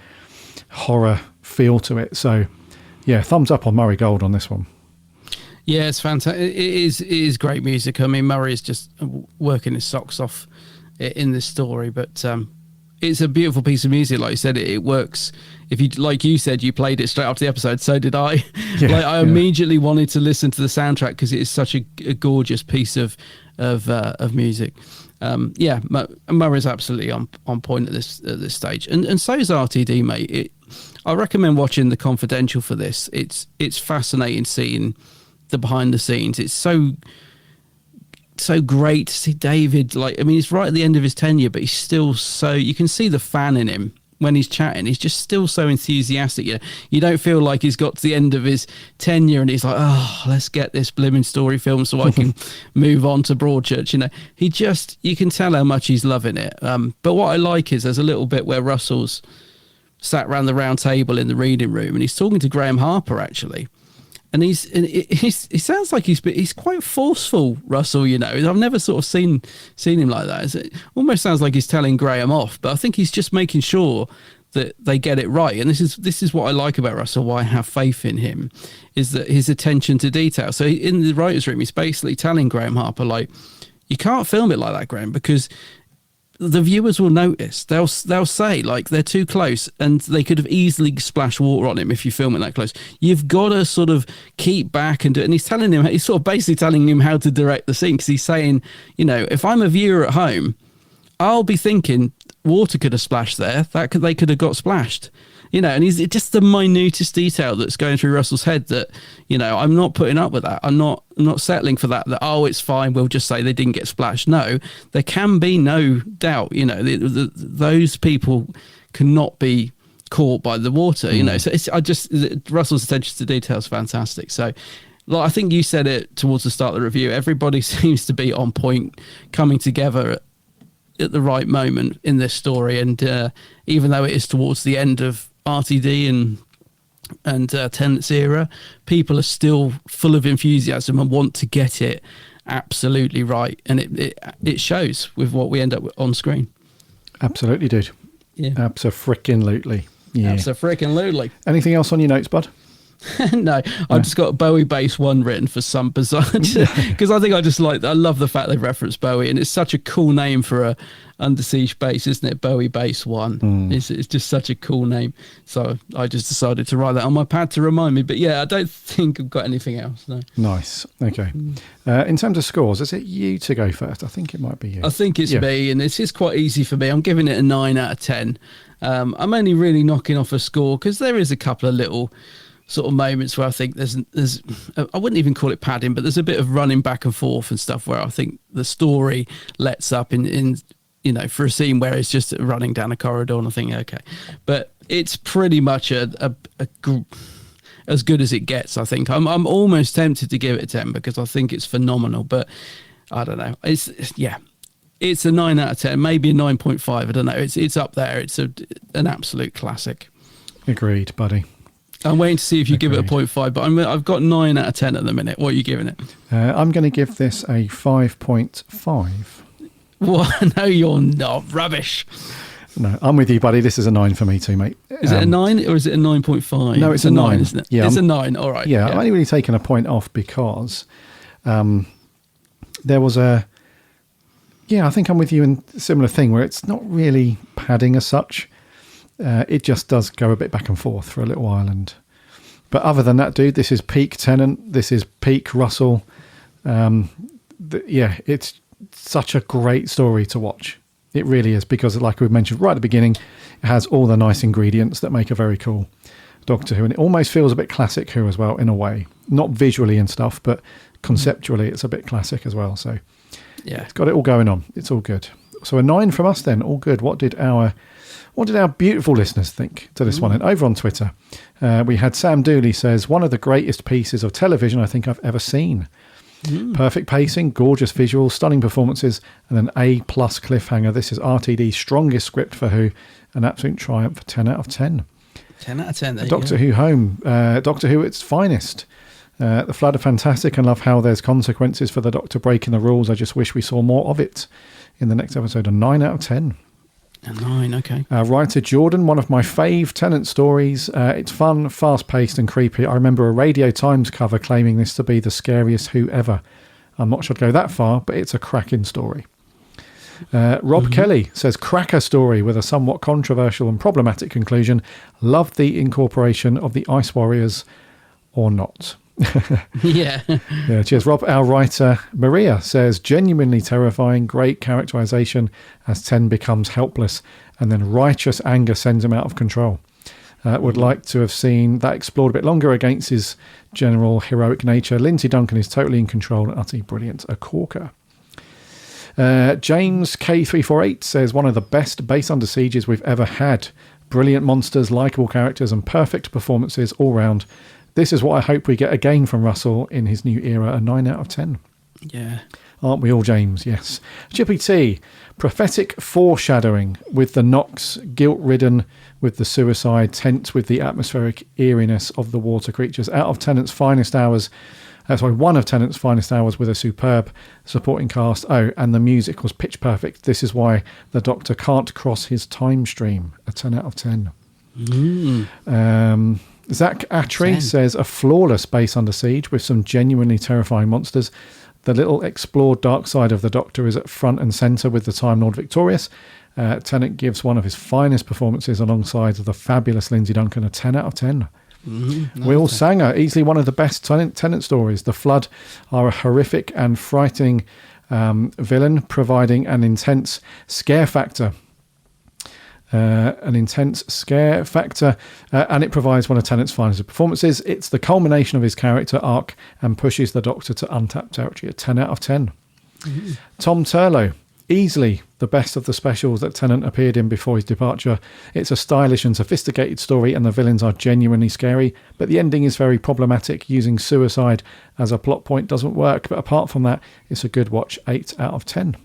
horror feel to it. So yeah, thumbs up on Murray Gold on this one. Yeah, it's fantastic. It is great music. I mean, Murray is just working his socks off in this story, but it's a beautiful piece of music. Like you said, it works. If you, like you said, you played it straight after the episode, so did I. I immediately wanted to listen to the soundtrack because it is such a gorgeous piece of music. Murray's absolutely on point at this stage, and so is RTD, mate. I recommend watching The Confidential for this. It's fascinating seeing the behind the scenes. It's so great to see David. Like, I mean, he's right at the end of his tenure, but he's still so, you can see the fan in him when he's chatting. He's just still so enthusiastic. You don't feel like he's got to the end of his tenure and he's like, oh, let's get this blimmin' story film so I can move on to Broadchurch. You can tell how much he's loving it. But what I like is there's a little bit where Russell's sat around the round table in the reading room and he's talking to Graham Harper, actually. And he sounds like he's quite forceful, Russell. I've never sort of seen him like that. It almost sounds like he's telling Graham off, but I think he's just making sure that they get it right. And this is what I like about Russell. Why I have faith in him is that his attention to detail. So in the writers' room, he's basically telling Graham Harper, like, you can't film it like that, Graham, because the viewers will notice. They'll say, like, they're too close and they could have easily splashed water on him if you film it that close. You've got to sort of keep back and do it. And he's sort of basically telling him how to direct the scene, because he's saying, if I'm a viewer at home, I'll be thinking water could have splashed there. They could have got splashed. And he's just the minutest detail that's going through Russell's head that, I'm not putting up with that. I'm not settling for that, oh, it's fine, we'll just say they didn't get splashed. No, there can be no doubt, those people cannot be caught by the water, So Russell's attention to detail is fantastic. So, like, I think you said it towards the start of the review, everybody seems to be on point, coming together at the right moment in this story. And even though it is towards the end of RTD and Tennant's era, people are still full of enthusiasm and want to get it absolutely right, and it shows with what we end up with on screen. Absolutely, dude. Yeah, abso-frickin-lutely. Yeah, abso-frickin-lutely. Anything else on your notes, bud? No, I've just got Bowie Bass 1 written for some bizarre, because I think I love the fact they reference Bowie, and it's such a cool name for a Under Siege bass, isn't it? Bowie Bass 1. It's just such a cool name, so I just decided to write that on my pad to remind me. But yeah, I don't think I've got anything else. No. Nice. Okay. In terms of scores, is it you to go first? I think it might be you. I think it's me, and this is quite easy for me. I'm giving it a 9 out of 10. I'm only really knocking off a score because there is a couple of little sort of moments where I think there's I wouldn't even call it padding, but there's a bit of running back and forth and stuff where I think the story lets up in for a scene where it's just running down a corridor, and I think, okay, but it's pretty much a as good as it gets. I think I'm almost tempted to give it a 10 because I think it's phenomenal, but I don't know. It's a 9 out of 10, maybe a 9.5. I don't know. It's up there. It's an absolute classic. Agreed, buddy. I'm waiting to see if you give it a 0.5, but I've got 9 out of 10 at the minute. What are you giving it? I'm going to give this a 5.5. What? No, you're not. Rubbish. No, I'm with you, buddy. This is a 9 for me too, mate. Is it a 9 or is it a 9.5? No, it's a 9, isn't it? Yeah, it's a 9. All right. Yeah, I'm only really taking a point off because there was I think I'm with you in a similar thing where it's not really padding as such. It just does go a bit back and forth for a little while, but other than that, dude, this is peak Tennant. This is peak Russell. It's such a great story to watch. It really is, because, like we mentioned right at the beginning, it has all the nice ingredients that make a very cool Doctor Who, and it almost feels a bit classic Who as well in a way. Not visually and stuff, but conceptually, it's a bit classic as well. So yeah, it's got it all going on. It's all good. So a 9 from us then. All good. What did our beautiful listeners think to this one? And over on Twitter, we had Sam Dooley says, one of the greatest pieces of television I think I've ever seen. Perfect pacing, gorgeous visuals, stunning performances, and an A+ cliffhanger. This is RTD's strongest script for Who. An absolute triumph. 10 out of 10. 10 out of 10. Doctor Who home. Doctor Who at its finest. The Flood are fantastic and love how there's consequences for the Doctor breaking the rules. I just wish we saw more of it in the next episode. A 9 out of 10. A 9, okay. Writer Jordan, one of my fave Tennant stories. It's fun, fast-paced and creepy. I remember a Radio Times cover claiming this to be the scariest Who ever. I'm not sure I'd go that far, but it's a cracking story. Rob Kelly says, cracker story with a somewhat controversial and problematic conclusion. Love the incorporation of the Ice Warriors or not. Yeah. Yeah, cheers, Rob. Our writer Maria says, genuinely terrifying, great characterization as Ten becomes helpless and then righteous anger sends him out of control. Would like to have seen that explored a bit longer against his general heroic nature. Lindsay Duncan is totally in control and utterly brilliant. A corker. James K348 says, one of the best base under sieges we've ever had. Brilliant monsters, likeable characters and perfect performances all round. This is what I hope we get again from Russell in his new era. A 9 out of 10. Yeah. Aren't we all, James? Yes. Chippy T, prophetic foreshadowing with the knocks, guilt-ridden with the suicide, tense with the atmospheric eeriness of the water creatures. Out of Tennant's finest hours, one of Tennant's finest hours with a superb supporting cast. Oh, and the music was pitch perfect. This is why the Doctor can't cross his time stream. A 10 out of 10. Zach Attree says, a flawless base under siege with some genuinely terrifying monsters. The little explored dark side of the Doctor is at front and centre with the Time Lord victorious. Tennant gives one of his finest performances alongside the fabulous Lindsay Duncan. A 10 out of 10. Will Sanger, easily one of the best Tennant stories. The Flood are a horrific and frightening villain, providing an intense scare factor. And it provides one of Tennant's finest performances. It's the culmination of his character arc and pushes the Doctor to untapped territory. A 10 out of 10. Tom Turlow, easily the best of the specials that Tennant appeared in before his departure. It's a stylish and sophisticated story and the villains are genuinely scary, but the ending is very problematic. Using suicide as a plot point doesn't work, but apart from that, it's a good watch. 8 out of 10.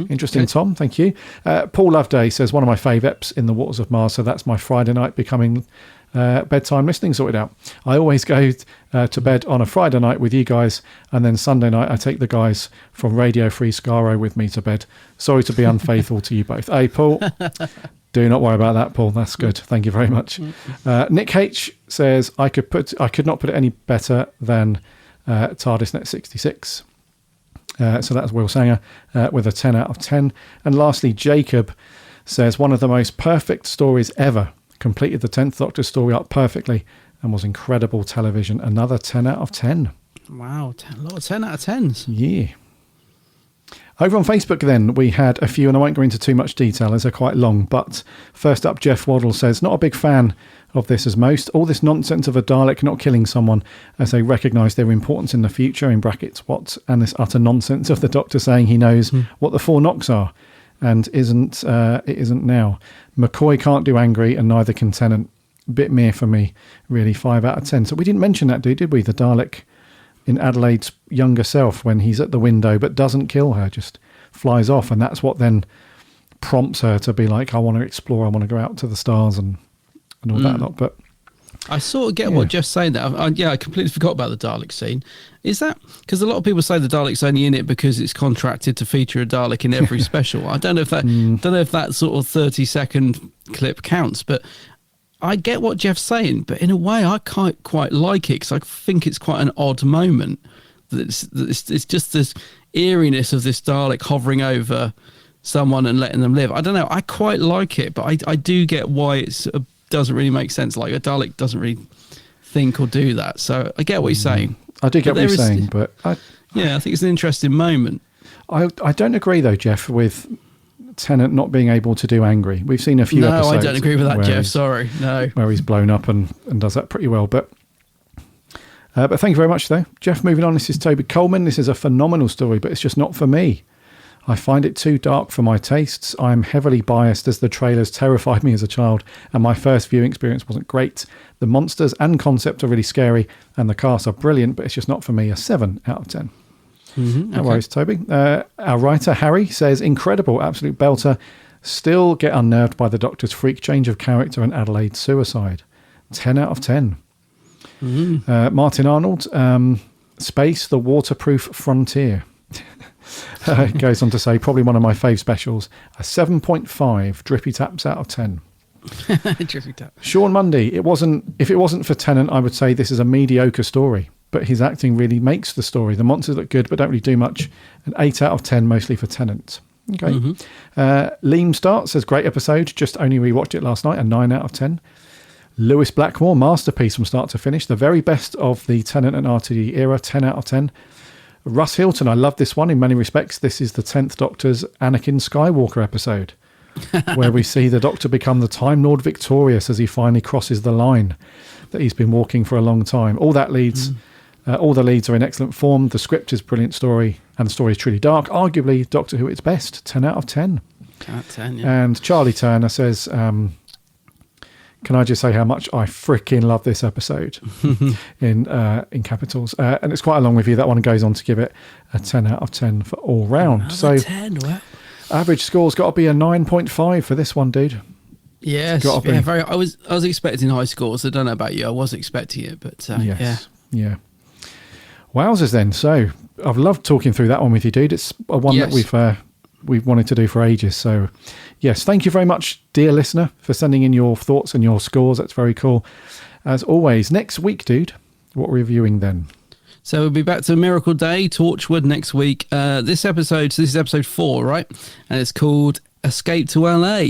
Interesting, okay. Tom, thank you. Paul Loveday says, one of my fave eps in the Waters of Mars, so that's my Friday night becoming bedtime listening sorted out. I always go to bed on a Friday night with you guys, and then Sunday night I take the guys from Radio Free Scaro with me to bed. Sorry to be unfaithful to you both. Hey, Paul, do not worry about that, Paul. That's good. Thank you very much. Nick H says, I could not put it any better than TARDIS Net 66. So that's Will Sanger with a 10 out of 10. And lastly, Jacob says, one of the most perfect stories ever. Completed the 10th Doctor story arc perfectly and was incredible television. Another 10 out of 10. Wow, a lot of 10 out of 10s. Yeah. Over on Facebook then, we had a few, and I won't go into too much detail as they're quite long, but first up, Jeff Waddle says, not a big fan of this as most. All this nonsense of a Dalek not killing someone as they recognise their importance in the future, in brackets, what, and this utter nonsense of the Doctor saying he knows what the 4 knocks are and it isn't now. McCoy can't do angry and neither can Tennant. Bit mere for me, really. 5 out of 10. So we didn't mention that, did we? The Dalek in Adelaide's younger self when he's at the window but doesn't kill her, just flies off, and that's what then prompts her to be like, I want to explore, I want to go out to the stars and all that lot. But I sort of get what Jeff's saying there. I completely forgot about the Dalek scene. Is that because a lot of people say the Dalek's only in it because it's contracted to feature a Dalek in every special? I don't know if that sort of 30-second clip counts, but I get what Jeff's saying. But in a way, I quite like it because I think it's quite an odd moment. It's just this eeriness of this Dalek hovering over someone and letting them live. I don't know. I quite like it, but I do get why it's doesn't really make sense. Like a Dalek doesn't really think or do that. So I get what you're saying. I do get what you're saying, but I think it's an interesting moment. I don't agree though, Jeff, with Tennant not being able to do angry. We've seen a few episodes. No, I don't agree with that, Jeff. Sorry, no. Where he's blown up and does that pretty well. But thank you very much, though. Jeff, moving on. This is Toby Coleman. This is a phenomenal story, but it's just not for me. I find it too dark for my tastes. I am heavily biased as the trailers terrified me as a child and my first viewing experience wasn't great. The monsters and concept are really scary and the cast are brilliant, but it's just not for me. A 7 out of 10. No worries, Toby. Our writer, Harry, says, incredible, absolute belter. Still get unnerved by the Doctor's freak change of character and Adelaide's suicide. 10 out of 10. Martin Arnold, Space, the Waterproof Frontier. It goes on to say, probably one of my fave specials, a 7.5 drippy taps out of 10. Drippy tap. Sean Mundy, if it wasn't for Tennant, I would say this is a mediocre story, but his acting really makes the story. The monsters look good, but don't really do much. An 8 out of 10, mostly for Tennant. Okay. Liam Start says, great episode, just only rewatched it last night, a 9 out of 10. Lewis Blackmore, masterpiece from start to finish, the very best of the Tennant and RTD era, 10 out of 10. Russ Hilton, I love this one in many respects. This is the 10th Doctor's Anakin Skywalker episode, where we see the Doctor become the Time Lord victorious as he finally crosses the line that he's been walking for a long time. All the leads are in excellent form. The script is a brilliant story, and the story is truly dark. Arguably, Doctor Who at its best, 10 out of 10. 10 out of 10, yeah. And Charlie Turner says, can I just say how much I freaking love this episode in capitals? And it's quite a long review. That one goes on to give it a 10 out of 10 for all round. So 10, wow. Average score's got to be a 9.5 for this one, dude. Yes, yeah, very. I was expecting high scores. I don't know about you. I was expecting it, but yeah. Wowzers then. So I've loved talking through that one with you, dude. It's a one that we've wanted to do for ages. So yes, thank you very much, dear listener, for sending in your thoughts and your scores. That's very cool. As always, next week, dude, what are we reviewing then? So we'll be back to Miracle Day, Torchwood next week. This is episode 4, right? And it's called Escape to LA.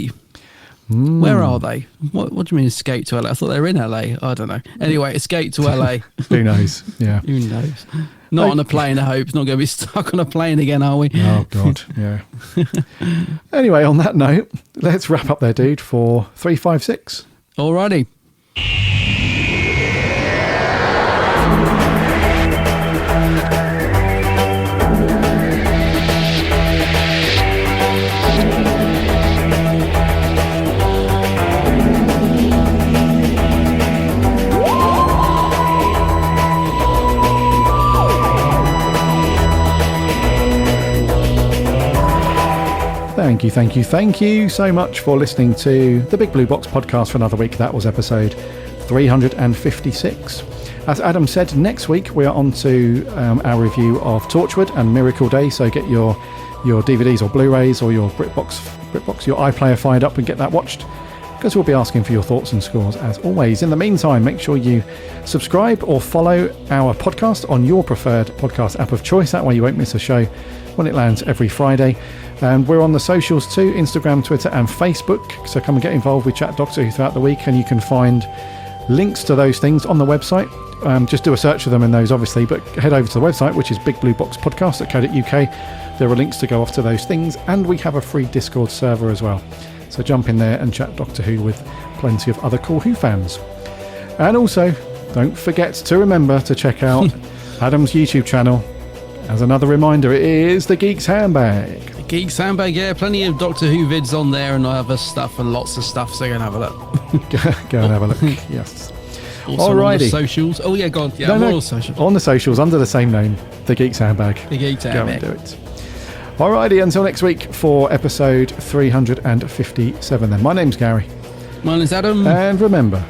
Where are they? What do you mean escape to LA? I thought they were in LA. I don't know. Anyway, Escape to LA. Who knows? Yeah. Who knows? Not on a plane, I hope. It's not going to be stuck on a plane again, are we? Oh, God, yeah. Anyway, on that note, let's wrap up there, dude, for 356. Alrighty. Thank you so much for listening to the Big Blue Box podcast for another week. That was episode 356. As Adam said, next week we are on to our review of Torchwood and Miracle Day, so get your DVDs or Blu-rays or your BritBox, your iPlayer fired up and get that watched, because we'll be asking for your thoughts and scores as always. In the meantime, make sure you subscribe or follow our podcast on your preferred podcast app of choice. That way you won't miss a show when it lands every Friday. And we're on the socials too, Instagram, Twitter and Facebook. So come and get involved. We chat Doctor Who throughout the week, and you can find links to those things on the website. Just do a search for them in those, obviously, but head over to the website, which is bigblueboxpodcast.co.uk. There are links to go off to those things, and we have a free Discord server as well. So jump in there and chat Doctor Who with plenty of other cool Who fans. And also, don't forget to remember to check out Adam's YouTube channel. As another reminder, it is The Geek's Handbag. The Geek's Handbag, yeah. Plenty of Doctor Who vids on there and other stuff and lots of stuff, so go and have a look. Go and have a look, yes. Also on the socials. Oh, yeah, go on. Yeah, no, on the socials. On the socials, under the same name, The Geek's Handbag. The Geek's Handbag. Go and do it. Alrighty, until next week for episode 357 then. My name's Gary. My name's Adam. And remember,